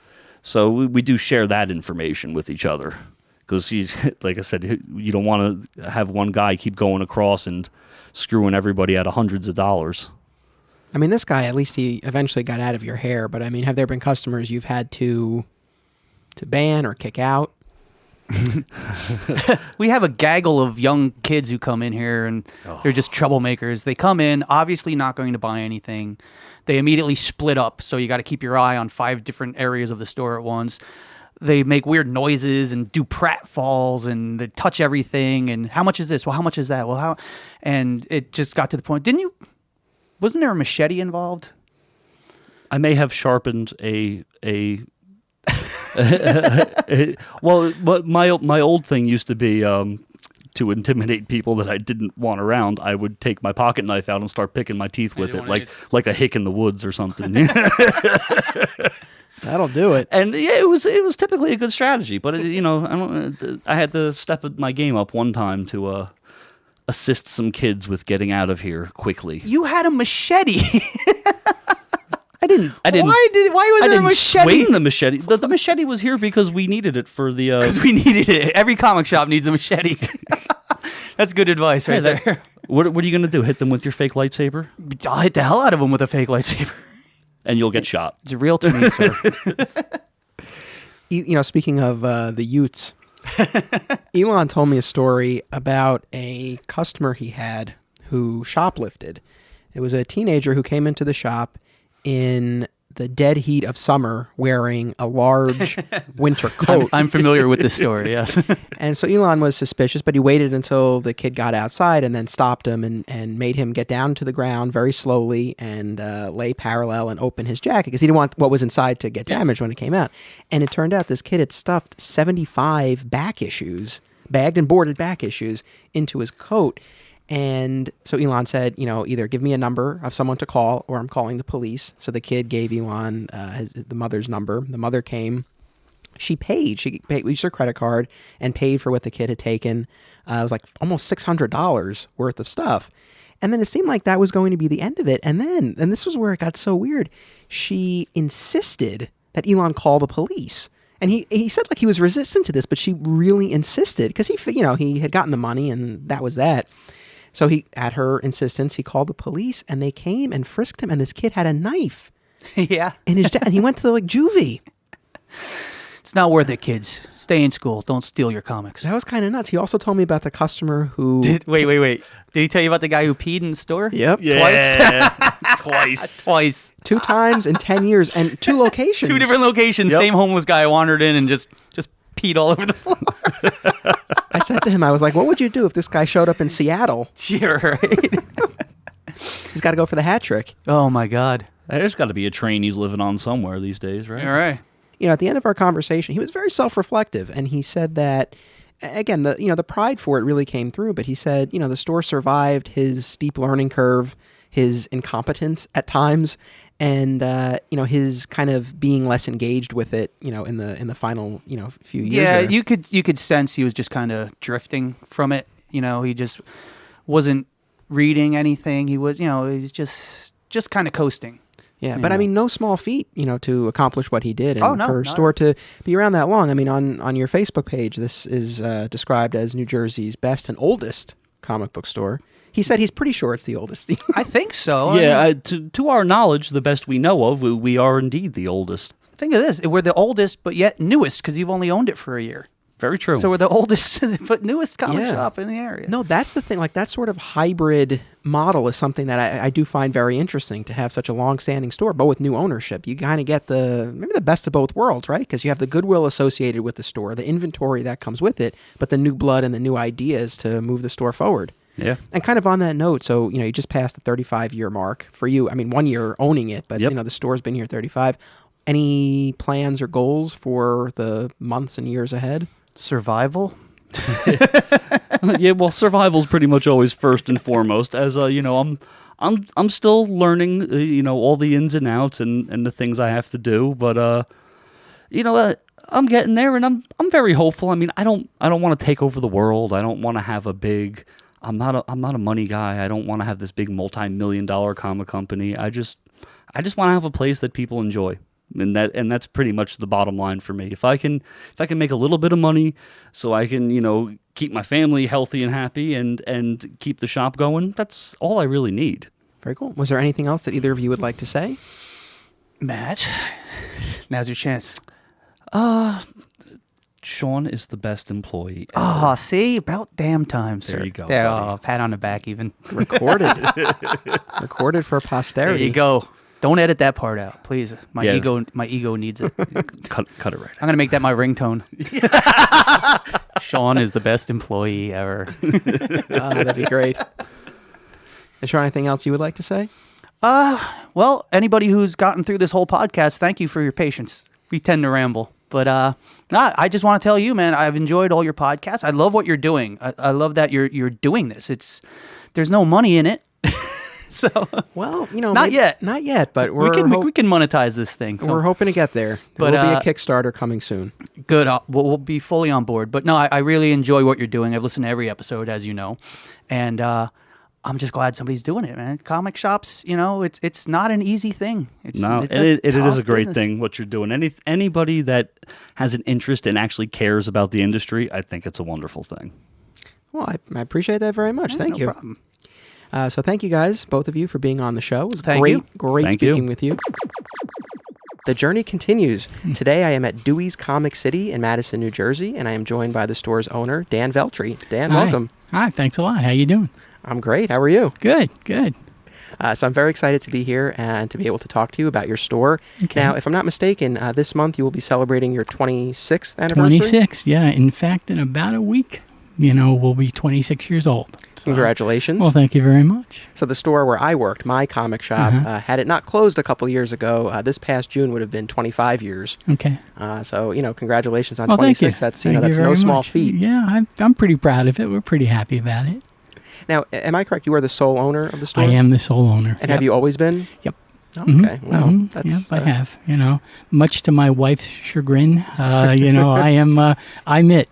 So we do share that information with each other. Because like I said, you don't want to have one guy keep going across and screwing everybody out of hundreds of dollars. I mean, this guy, at least he eventually got out of your hair, but I mean, have there been customers you've had to ban or kick out? We have a gaggle of young kids who come in here, and they're just troublemakers. They come in, obviously not going to buy anything. They immediately split up, so you got to keep your eye on 5 different areas of the store at once. They make weird noises and do pratfalls, and they touch everything. And how much is this? Well, how much is that? Well, how? And it just got to the point. Wasn't there a machete involved? I may have sharpened a well, my old thing used to be to intimidate people that I didn't want around. I would take my pocket knife out and start picking my teeth with it, like a hick in the woods or something. That'll do it. And yeah, it was typically a good strategy, but I had to step my game up one time to assist some kids with getting out of here quickly. You had a machete. I didn't. Why was there a machete? Swing the machete. The machete was here because we needed it for the. Because we needed it. Every comic shop needs a machete. That's good advice, right there. What are you gonna do? Hit them with your fake lightsaber? I'll hit the hell out of them with a fake lightsaber. And you'll get shot. It's real to me, sir. Speaking of the Utes, Elon told me a story about a customer he had who shoplifted. It was a teenager who came into the shop in the dead heat of summer wearing a large winter coat. I'm familiar with this story, yes. And so Elon was suspicious, but he waited until the kid got outside and then stopped him and made him get down to the ground very slowly and lay parallel and open his jacket because he didn't want what was inside to get damaged when it came out. And it turned out this kid had stuffed 75 back issues, bagged and boarded back issues, into his coat. And so Elon said, either give me a number of someone to call or I'm calling the police. So the kid gave Elon the mother's number. The mother came. She paid. She used her credit card and paid for what the kid had taken. It was like almost $600 worth of stuff. And then it seemed like that was going to be the end of it. And this was where it got so weird. She insisted that Elon call the police. And he said like he was resistant to this, but she really insisted because he had gotten the money and that was that. So at her insistence, he called the police, and they came and frisked him, and this kid had a knife. Yeah. And he went to juvie. It's not worth it, kids. Stay in school. Don't steal your comics. That was kind of nuts. He also told me about the customer who... Wait. Did he tell you about the guy who peed in the store? Yep. Yeah. Twice. Twice. 2 times in 10 years, and 2 locations. 2 different locations. Yep. Same homeless guy wandered in and just peed all over the floor. I said to him, I was like, what would you do if this guy showed up in Seattle? Yeah, right. He's got to go for the hat trick. Oh, my God. There's got to be a train he's living on somewhere these days, right? All right. At the end of our conversation, he was very self-reflective, and he said that, again, the pride for it really came through, but he said, the store survived his steep learning curve, his incompetence at times, and his kind of being less engaged with it, in the final few years. Yeah, there. you could sense he was just kind of drifting from it. He just wasn't reading anything. He was, he's just kind of coasting. Yeah, but I mean, no small feat, to accomplish what he did, and for a store to be around that long. I mean, on your Facebook page, this is described as New Jersey's best and oldest comic book store. He said he's pretty sure it's the oldest. I think so. Yeah, to our knowledge, the best we know of, we are indeed the oldest. Think of this. We're the oldest, but yet newest, because you've only owned it for a year. Very true. So we're the oldest, but newest comic shop in the area. No, that's the thing. Like, that sort of hybrid model is something that I do find very interesting, to have such a long-standing store, but with new ownership. You kind of get maybe the best of both worlds, right? Because you have the goodwill associated with the store, the inventory that comes with it, but the new blood and the new ideas to move the store forward. Yeah. And kind of on that note, so, you just passed the 35-year mark for you. I mean, 1 year owning it, but, the store's been here 35. Any plans or goals for the months and years ahead? Survival? Yeah, well, survival's pretty much always first and foremost. As I'm I'm still learning, all the ins and outs and the things I have to do. But I'm getting there, and I'm very hopeful. I mean, I don't want to take over the world. I don't want to have a big. I'm not a money guy. I don't want to have this big multi-million-dollar comic company. I just want to have a place that people enjoy. And that's pretty much the bottom line for me. If I can make a little bit of money so I can, keep my family healthy and happy and keep the shop going, that's all I really need. Very cool. Was there anything else that either of you would like to say? Matt, now's your chance. Shawn is the best employee ever. Oh, see? About damn time, sir. There you go, There, buddy. pat on the back even. Recorded. Recorded for posterity. There you go. Don't edit that part out, please. My Yeah. ego needs it. Cut it right I'm going to make that my ringtone. Shawn is the best employee ever. That'd be great. Is there anything else you would like to say? Well, anybody who's gotten through this whole podcast, thank you for your patience. We tend to ramble. But I just want to tell you, man, I've enjoyed all your podcasts. I love what you're doing. I love that you're doing this. There's no money in it. So Well, not yet. Not yet, but we can monetize this thing. So. we're hoping to get there. There But, will be a Kickstarter coming soon. Good. We'll be fully on board. But no, I really enjoy what you're doing. I've listened to every episode, as you know. And I'm just glad somebody's doing it, man. Comic shops, it's not an easy thing. It is a great thing what you're doing. Anybody that has an interest and actually cares about the industry, I think it's a wonderful thing. Well, I appreciate that very much. Thank you. No problem. So thank you guys, both of you, for being on the show. It was Thank great, you. great Thank speaking you. with you. The journey continues. Today I am at Dewey's Comic City in Madison, New Jersey, and I am joined by the store's owner, Dan Veltre. Dan, Hi. welcome. Hi, thanks a lot. How you doing? I'm great. How are you? Good. So I'm very excited to be here and to be able to talk to you about your store. Okay. Now, if I'm not mistaken, this month you will be celebrating your 26th anniversary? 26, yeah. In fact, in about a week, we'll be 26 years old. So, Congratulations. well, thank you very much. So the store where I worked, my comic shop, had it not closed a couple years ago, this past June would have been 25 years. Okay. So, congratulations on Well, thank 26. you. That's, Thank you that's no very small much. feat. Yeah, I'm pretty proud of it. We're pretty happy about it. Now, am I correct? You are the sole owner of the store? I am the sole owner. And have you always been? Yep. Oh, Mhm, okay. Well, mhm. that's... Yep, I have. Much to my wife's chagrin, I'm it,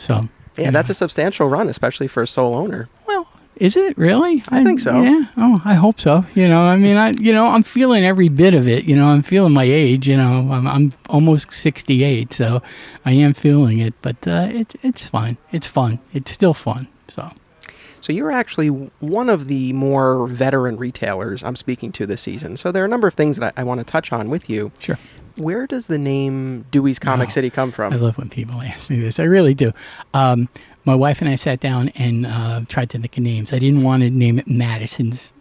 so. Yeah, that's a substantial run, especially for a sole owner. Well, is it really? I think so. Yeah. Oh, I hope so. I'm feeling every bit of it. I'm feeling my age. I'm almost 68, so I am feeling it. But it's fine. It's fun. It's still fun. So you're actually one of the more veteran retailers I'm speaking to this season. So there are a number of things that I want to touch on with you. Sure. Where does the name Dewey's Comic City come from? I love when people ask me this. I really do. My wife and I sat down and tried to think of names. I didn't want to name it Madison's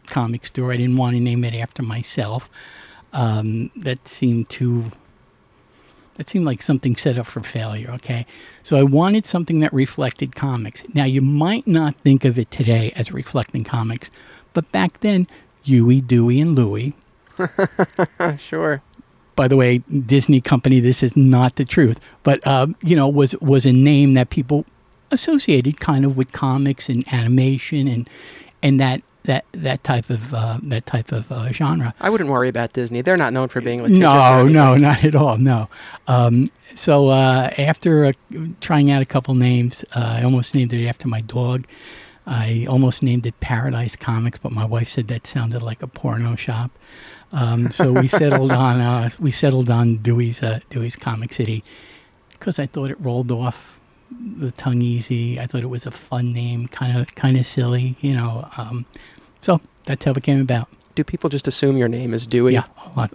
Comic Store. I didn't want to name it after myself. That seemed like something set up for failure, okay? So I wanted something that reflected comics. Now, you might not think of it today as reflecting comics, but back then, Huey, Dewey, and Louie. Sure. By the way, Disney company, this is not the truth, but was a name that people associated kind of with comics and animation and that type of genre. I wouldn't worry about Disney. They're not known for being litigious. No, not at all. No. So after trying out a couple names, I almost named it after my dog. I almost named it Paradise Comics, but my wife said that sounded like a porno shop. So we settled on Dewey's Comic City because I thought it rolled off the tongue easy. I thought it was a fun name, kind of silly, So that's how it came about. Do people just assume your name is Dewey? Yeah,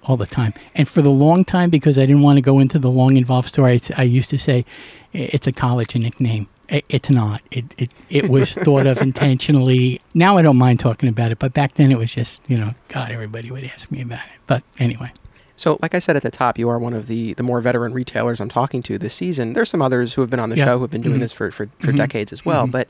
all the time. And for the long time, because I didn't want to go into the long involved story, I used to say it's a college nickname. It's not. It was thought of intentionally. Now I don't mind talking about it, but back then it was just, God, everybody would ask me about it. But anyway. So, like I said at the top, you are one of the more veteran retailers I'm talking to this season. There's some others who have been on the show who have been doing this for decades as well. But,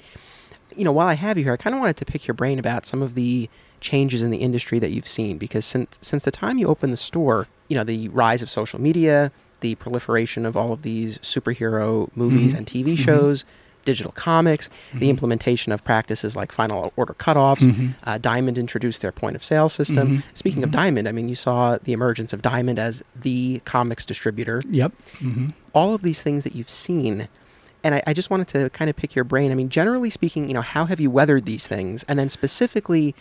while I have you here, I kind of wanted to pick your brain about some of the changes in the industry that you've seen. Because since the time you opened the store, the rise of social media, the proliferation of all of these superhero movies and TV shows, digital comics, the implementation of practices like final order cutoffs. Diamond introduced their point of sale system. Speaking of Diamond, I mean, you saw the emergence of Diamond as the comics distributor. Yep. All of these things that you've seen. And I just wanted to kind of pick your brain. I mean, generally speaking, how have you weathered these things? And then specifically,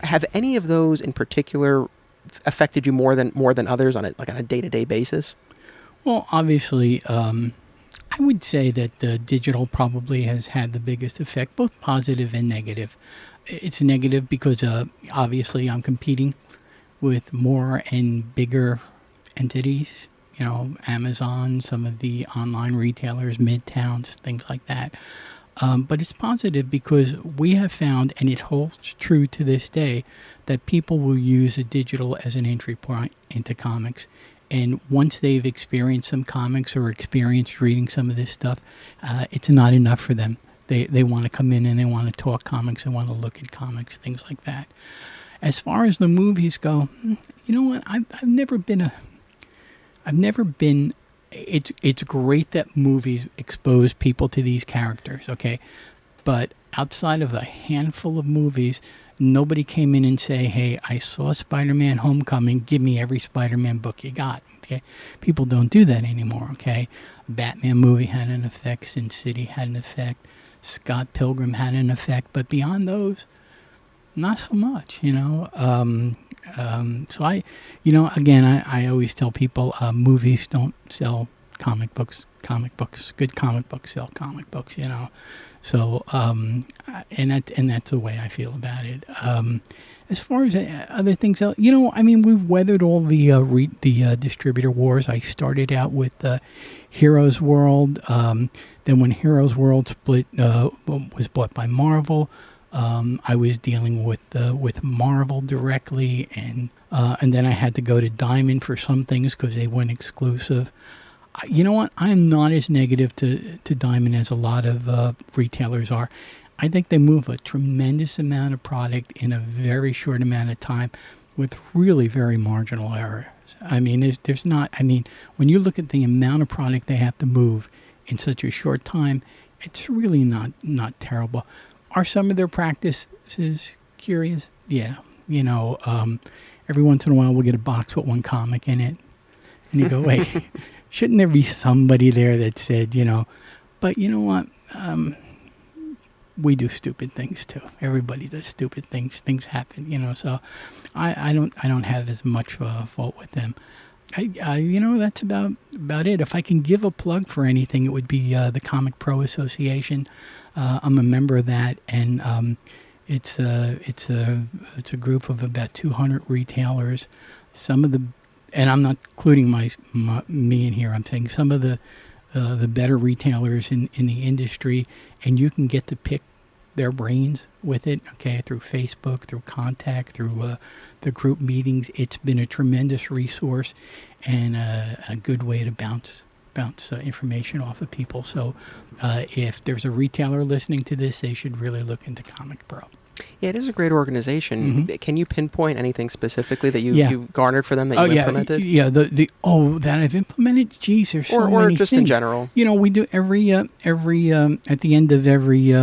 have any of those in particular affected you more than others on a day-to-day basis? Well, obviously, I would say that digital probably has had the biggest effect, both positive and negative. It's negative because obviously I'm competing with more and bigger entities, Amazon, some of the online retailers, Midtowns, things like that. But it's positive because we have found, and it holds true to this day, that people will use a digital as an entry point into comics. And once they've experienced some comics or experienced reading some of this stuff, it's not enough for them. They want to come in and they want to talk comics, they want to look at comics, things like that. As far as the movies go, you know what? I've never been. It's great that movies expose people to these characters, okay? But outside of a handful of movies, nobody came in and say, hey, I saw Spider-Man Homecoming, give me every Spider-Man book you got, okay? People don't do that anymore, okay? Batman movie had an effect, Sin City had an effect, Scott Pilgrim had an effect, but beyond those, not so much, So again, I always tell people movies don't sell comic books. Good comic books sell comic books, So, and that's the way I feel about it. As far as other things, we've weathered all the distributor wars. I started out with Heroes World. Then when Heroes World was bought by Marvel, I was dealing with Marvel directly, and then I had to go to Diamond for some things because they went exclusive. You know what? I am not as negative to Diamond as a lot of retailers are. I think they move a tremendous amount of product in a very short amount of time with really very marginal errors. I mean, there's not. I mean, when you look at the amount of product they have to move in such a short time, it's really not terrible. Are some of their practices curious? Yeah. Every once in a while we'll get a box with one comic in it. And you go, wait, shouldn't there be somebody there that said, but you know what? We do stupid things too. Everybody does stupid things. Things happen, so I don't have as much fault with them. That's about it. If I can give a plug for anything, it would be the Comic Pro Association. I'm a member of that, and it's a group of about 200 retailers. Some of the, and I'm not including me in here. I'm saying some of the better retailers in the industry, and you can get to pick their brains with it. Okay, through Facebook, through contact, through the group meetings. It's been a tremendous resource and a good way to bounce information off of people. So if there's a retailer listening to this, they should really look into Comic Pro. Yeah, it is a great organization. Can you pinpoint anything specifically that you garnered for them that you implemented? Yeah, that I've implemented. Geez, there's so many just things. In general. We do every at the end of every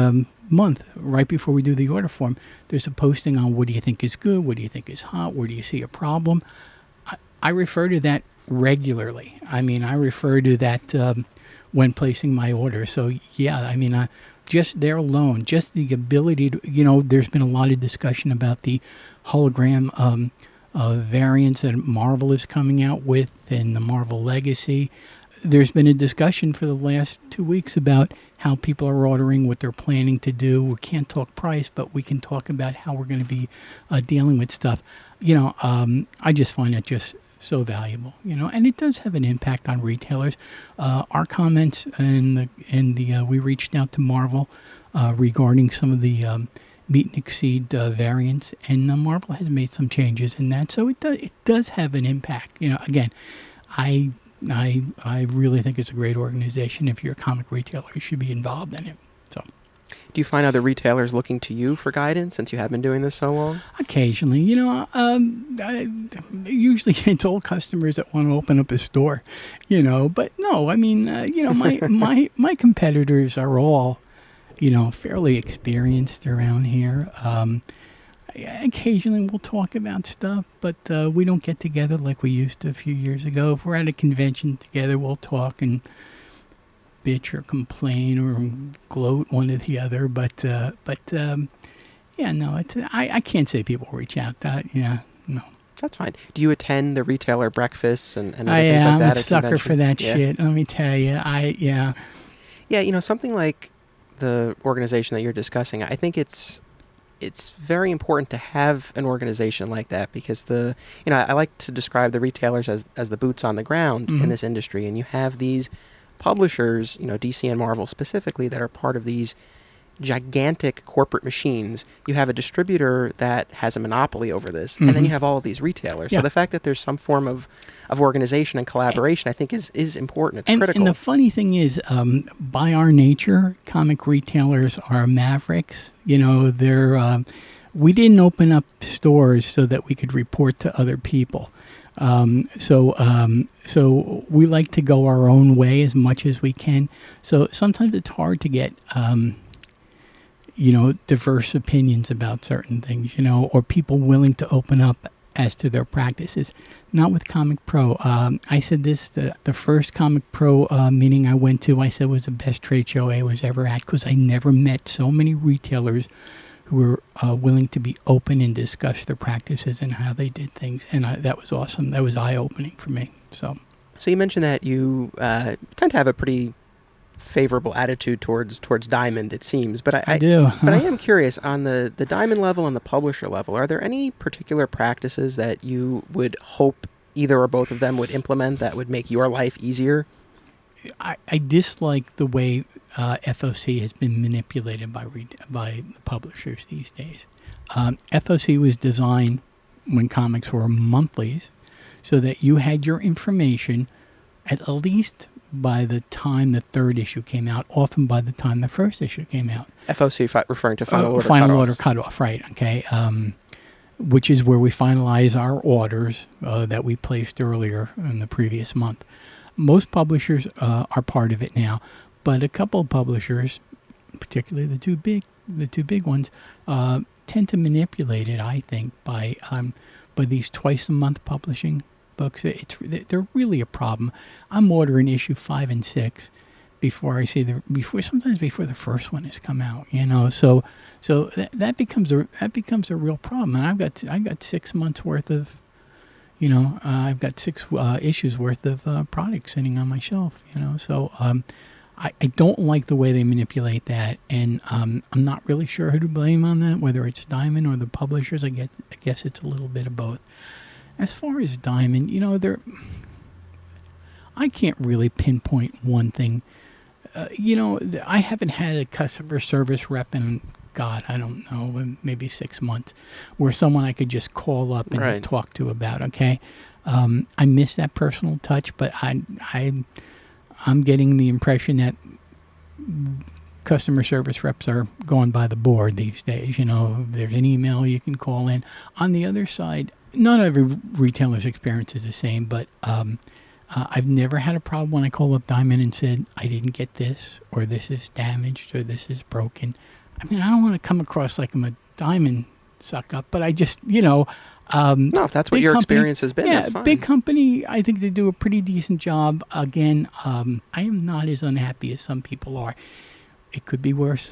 month, right before we do the order form, there's a posting on what do you think is good, what do you think is hot, where do you see a problem. I refer to that regularly. I mean, I refer to that when placing my order. So yeah, I mean, just there alone, just the ability to, there's been a lot of discussion about the hologram variants that Marvel is coming out with and the Marvel Legacy. There's been a discussion for the last 2 weeks about how people are ordering, what they're planning to do. We can't talk price, but we can talk about how we're going to be dealing with stuff. I just find it just so valuable, and it does have an impact on retailers. Our comments and we reached out to Marvel regarding some of the meet and exceed variants, and Marvel has made some changes in that, so it does have an impact. Again, I really think it's a great organization. If you're a comic retailer, you should be involved in it. So. Do you find other retailers looking to you for guidance since you have been doing this so long? Occasionally, usually it's all customers that want to open up a store, but no, I mean, my competitors are all fairly experienced around here. Occasionally we'll talk about stuff, but we don't get together like we used to a few years ago. If we're at a convention together, we'll talk and bitch or complain or gloat one to the other. But I can't say people reach out. No. That's fine. Do you attend the retailer breakfasts and other things like that? I'm a at sucker for that conventions? shit. Let me tell you. Yeah, something like the organization that you're discussing, I think it's very important to have an organization like that because I like to describe the retailers as the boots on the ground in this industry, and you have these publishers, DC and Marvel specifically, that are part of these gigantic corporate machines. You have a distributor that has a monopoly over this, and then you have all of these retailers. Yeah. So the fact that there's some form of organization and collaboration, I think, is important. It's critical. And the funny thing is, by our nature, comic retailers are mavericks. We didn't open up stores so that we could report to other people. So we like to go our own way as much as we can. So sometimes it's hard to get diverse opinions about certain things, or people willing to open up as to their practices. Not with Comic Pro. I said this, the first Comic Pro meeting I went to, I said was the best trade show I was ever at because I never met so many retailers who were willing to be open and discuss their practices and how they did things. And that was awesome. That was eye-opening for me. So you mentioned that you tend to have a pretty favorable attitude towards Diamond, it seems, but I do. But I am curious, on the Diamond level and the publisher level, are there any particular practices that you would hope either or both of them would implement that would make your life easier? I dislike the way FOC has been manipulated by the publishers these days. FOC was designed when comics were monthlies so that you had your information at least by the time the third issue came out, often by the time the first issue came out. FOC referring to final order final cutoffs. order cutoff, right? Okay, which is where we finalize our orders that we placed earlier in the previous month. Most publishers are part of it now, but a couple of publishers, particularly the two big ones, tend to manipulate it. I think by these twice a month publishing books. They're really a problem. I'm ordering issue 5 and 6 before I see sometimes before the first one has come out. So that becomes a real problem. And I've got 6 months worth of, I've got 6 issues worth of product sitting on my shelf. So I don't like the way they manipulate that, and I'm not really sure who to blame on that, whether it's Diamond or the publishers. I guess it's a little bit of both. As far as Diamond, I can't really pinpoint one thing. I haven't had a customer service rep in, God, I don't know, maybe 6 months, where someone I could just call up and talk to about, okay? I miss that personal touch, but I'm getting the impression that customer service reps are going by the board these days. There's an email you can call in. On the other side, not every retailer's experience is the same, but I've never had a problem when I call up Diamond and said, I didn't get this, or this is damaged, or this is broken. I mean, I don't want to come across like I'm a Diamond suck-up, but I just, no, if that's what your experience has been, that's fine. Big company, I think they do a pretty decent job. Again, I am not as unhappy as some people are. It could be worse,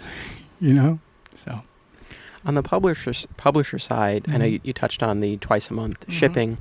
so... On the publisher side, I know you touched on the twice a month shipping.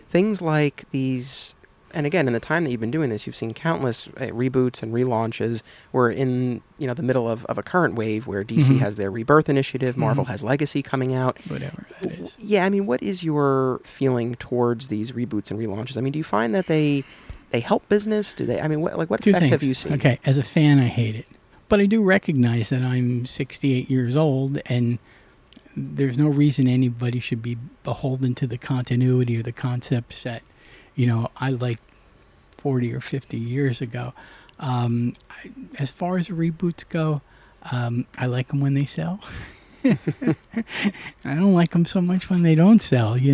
Things like these, and again, in the time that you've been doing this, you've seen countless reboots and relaunches. We're in the middle of a current wave where DC has their Rebirth initiative, Marvel has Legacy coming out. Whatever that is. Yeah, I mean, what is your feeling towards these reboots and relaunches? I mean, do you find that they help business? Do they? I mean, what effect have you seen? Okay, as a fan, I hate it, but I do recognize that I'm 68 years old and there's no reason anybody should be beholden to the continuity or the concepts that, I liked 40 or 50 years ago. As far as reboots go, I like them when they sell. I don't like them so much when they don't sell. You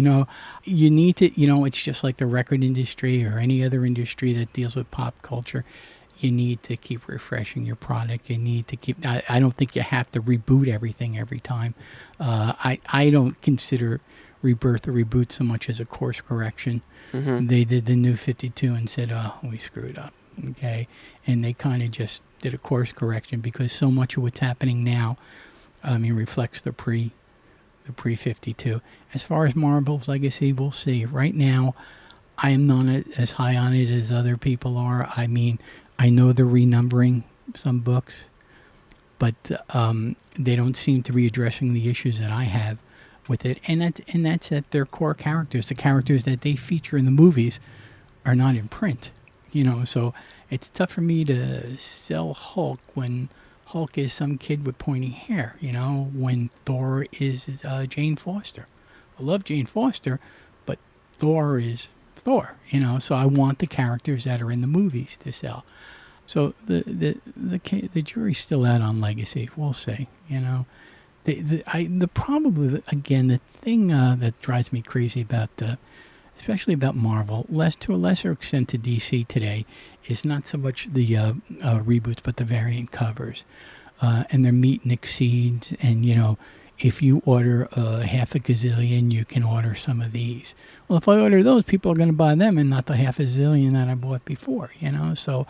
need to, it's just like the record industry or any other industry that deals with pop culture. you need to keep refreshing your product. You need to keep. I don't think you have to reboot everything every time. I don't consider Rebirth or reboot so much as a course correction. They did the New 52 and said, "Oh, we screwed up." Okay, and they kind of just did a course correction because so much of what's happening now, reflects the pre 52. As far as Marvel's legacy, we'll see. Right now, I am not as high on it as other people are. I mean, I know they're renumbering some books, but they don't seem to be addressing the issues that I have with it. And that's that their core characters, the characters that they feature in the movies, are not in print. So it's tough for me to sell Hulk when Hulk is some kid with pointy hair, when Thor is Jane Foster. I love Jane Foster, but Thor is Thor, so I want the characters that are in the movies to sell. So the jury's still out on legacy. We'll see, the thing that drives me crazy about especially about Marvel, to a lesser extent to DC today, is not so much the reboots, but the variant covers. And their meet and exceeds. And, if you order half a gazillion, you can order some of these. Well, if I order those, people are going to buy them and not the half a zillion that I bought before, So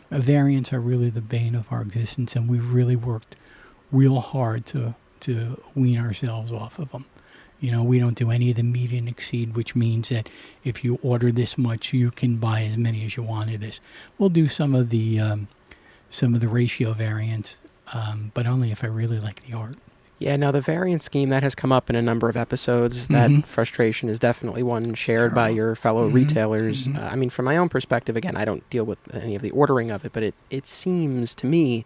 variants are really the bane of our existence, and we've really worked real hard to wean ourselves off of them. We don't do any of the meet and exceed, which means that if you order this much, you can buy as many as you want of this. We'll do some of the ratio variants, but only if I really like the art. Yeah, now the variant scheme, that has come up in a number of episodes. That frustration is definitely one shared by your fellow retailers. From my own perspective, again, I don't deal with any of the ordering of it, but it seems to me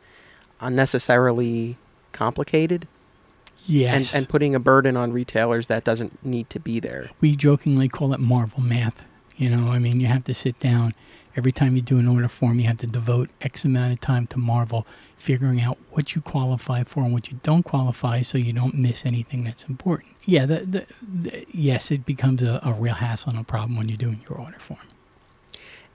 unnecessarily complicated. Yes. And putting a burden on retailers that doesn't need to be there. We jokingly call it Marvel math. You have to sit down. Every time you do an order form, you have to devote X amount of time to Marvel, figuring out what you qualify for and what you don't qualify so you don't miss anything that's important. Yeah, yes, it becomes a real hassle and a problem when you're doing your order form.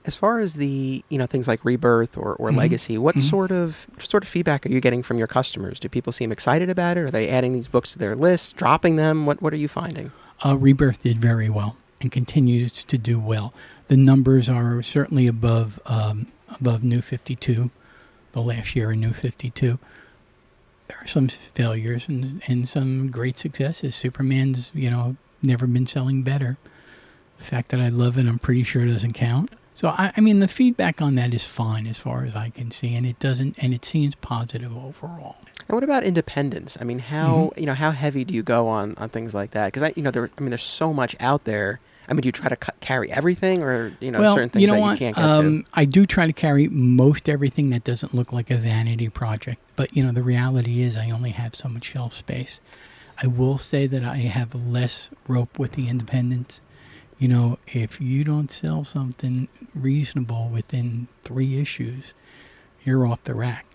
As far as the things like Rebirth or Legacy, what sort of feedback are you getting from your customers? Do people seem excited about it? Are they adding these books to their list, dropping them? What are you finding? Rebirth did very well and continues to do well. The numbers are certainly above New 52, the last year in New 52. There are some failures and some great successes. Superman's never been selling better. The fact that I love it, I'm pretty sure doesn't count. So the feedback on that is fine as far as I can see, and it seems positive overall. And what about independence? How how heavy do you go on things like that? Because there's so much out there. Do you try to carry everything, or certain things that you can't get to? I do try to carry most everything that doesn't look like a vanity project. But the reality is I only have so much shelf space. I will say that I have less rope with the independents. If you don't sell something reasonable within 3 issues, you're off the rack,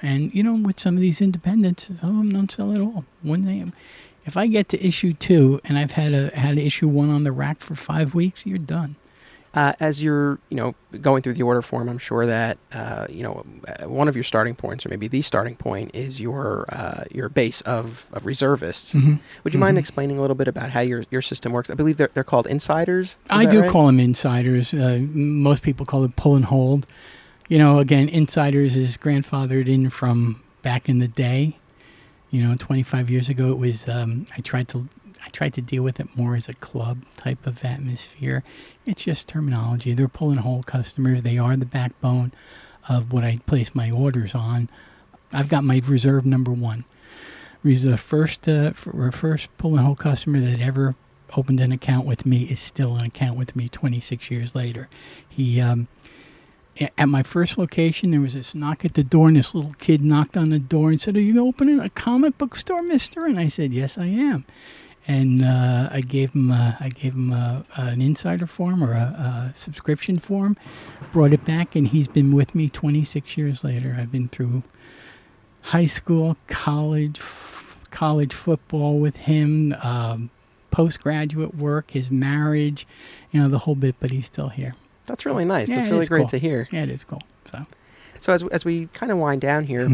And, with some of these independents, some of them don't sell at all. If I get to issue 2 and I've had issue 1 on the rack for 5 weeks, you're done. As you're, going through the order form, I'm sure that, one of your starting points, or maybe the starting point, is your base of reservists. Would you mind explaining a little bit about how your system works? I believe they're called insiders. I do call them insiders. Most people call it pull and hold. Again, insiders is grandfathered in from back in the day. 25 years ago, it was. I tried to deal with it more as a club type of atmosphere. It's just terminology. They're pull and hold customers. They are the backbone of what I place my orders on. I've got my reserve number 1. The first pull and hold customer that ever opened an account with me is still an account with me 26 years later. He at my first location, there was this knock at the door, and this little kid knocked on the door and said, "Are you opening a comic book store, mister?" And I said, "Yes, I am." And I gave him an insider form or a subscription form, brought it back, and he's been with me 26 years later. I've been through high school, college football with him, postgraduate work, his marriage, the whole bit, but he's still here. That's really nice. That's really great to hear. Yeah, it is cool. So, So as we kind of wind down here,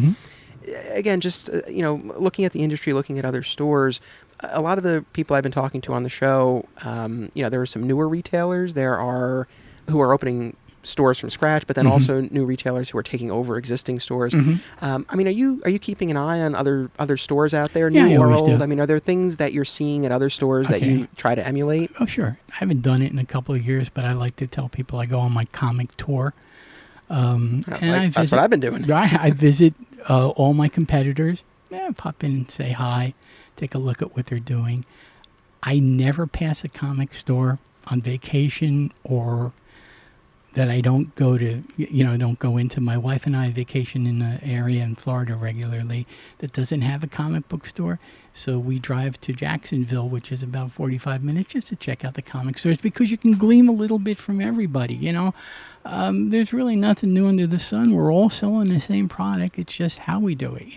again, just looking at the industry, looking at other stores, a lot of the people I've been talking to on the show, there are some newer retailers. There are who are opening stores from scratch, but then also new retailers who are taking over existing stores. I mean, are you keeping an eye on other stores out there, new or old? I mean, are there things that you're seeing at other stores that you try to emulate? Oh, sure. I haven't done it in a couple of years, but I like to tell people I go on my comic tour. That's what I've been doing. I visit all my competitors. Pop in and say hi, take a look at what they're doing. I never pass a comic store on vacation or that I don't go to, don't go into. My wife and I vacation in an area in Florida regularly that doesn't have a comic book store. So we drive to Jacksonville, which is about 45 minutes, just to check out the comic stores because you can glean a little bit from everybody, There's really nothing new under the sun. We're all selling the same product. It's just how we do it,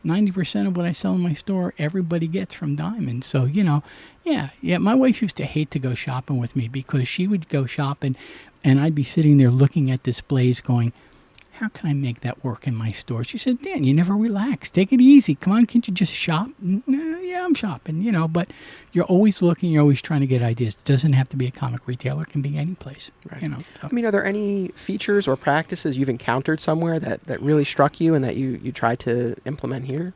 90% of what I sell in my store, everybody gets from Diamond. So, my wife used to hate to go shopping with me because she would go shopping and I'd be sitting there looking at displays going, how can I make that work in my store? She said, Dan, you never relax. Take it easy. Come on, can't you just shop? Yeah, I'm shopping, but you're always looking. You're always trying to get ideas. It doesn't have to be a comic retailer. It can be any place, right. So. I mean, are there any features or practices you've encountered somewhere that really struck you and that you try to implement here?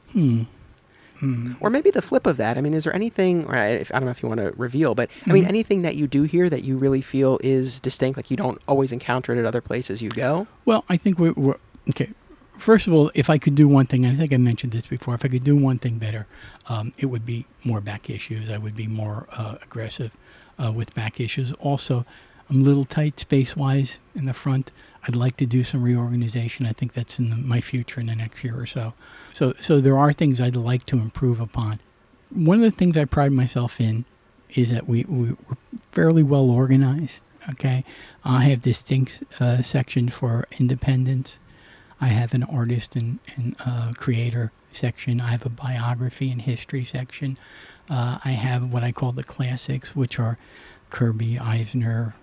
Or maybe the flip of that. I mean, is there anything, or I don't know if you want to reveal, but I mean, anything that you do here that you really feel is distinct, like you don't always encounter it at other places you go? Well, I think we're okay. First of all, if I could do one thing, and I think I mentioned this before, if I could do one thing better, it would be more back issues. I would be more aggressive with back issues. Also, I'm a little tight space-wise in the front. I'd like to do some reorganization. I think that's in my future in the next year or so. So there are things I'd like to improve upon. One of the things I pride myself in is that we're fairly well organized. Okay, I have distinct sections for independents. I have an artist and creator section. I have a biography and history section. I have what I call the classics, which are Kirby, Eisner,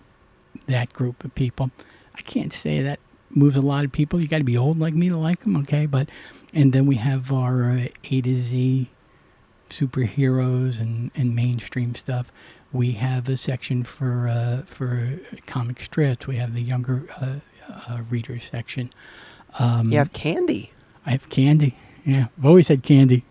that group of people. I can't say that moves a lot of people. You got to be old like me to like them, okay? And then we have our A to Z superheroes and mainstream stuff. We have a section for comic strips. We have the younger readers section. You have candy. I have candy. Yeah, I've always had candy.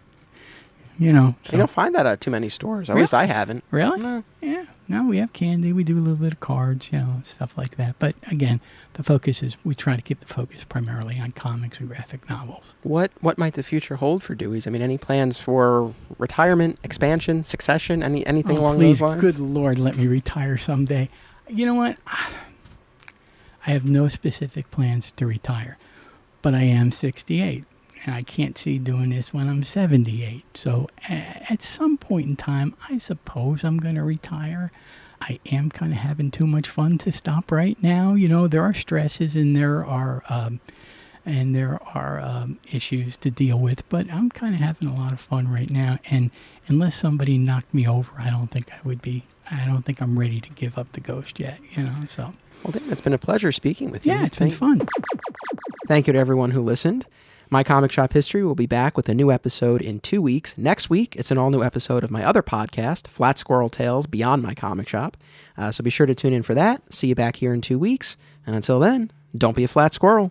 So. You don't find that at too many stores. At least I haven't. Really? No. Yeah. No, we have candy. We do a little bit of cards, stuff like that. But again, the focus is we try to keep the focus primarily on comics and graphic novels. What might the future hold for Dewey's? I mean, any plans for retirement, expansion, succession, anything along those lines? Good Lord, let me retire someday. You know what? I have no specific plans to retire, but I am 68. And I can't see doing this when I'm 78. So at some point in time, I suppose I'm going to retire. I am kind of having too much fun to stop right now. There are stresses and there are issues to deal with. But I'm kind of having a lot of fun right now. And unless somebody knocked me over, I don't think I'm ready to give up the ghost yet. So. Well, Dan, it's been a pleasure speaking with you. Yeah, it's been fun. Thank you to everyone who listened. My Comic Shop History will be back with a new episode in 2 weeks. Next week, it's an all-new episode of my other podcast, Flat Squirrel Tales Beyond My Comic Shop. So be sure to tune in for that. See you back here in 2 weeks. And until then, don't be a flat squirrel.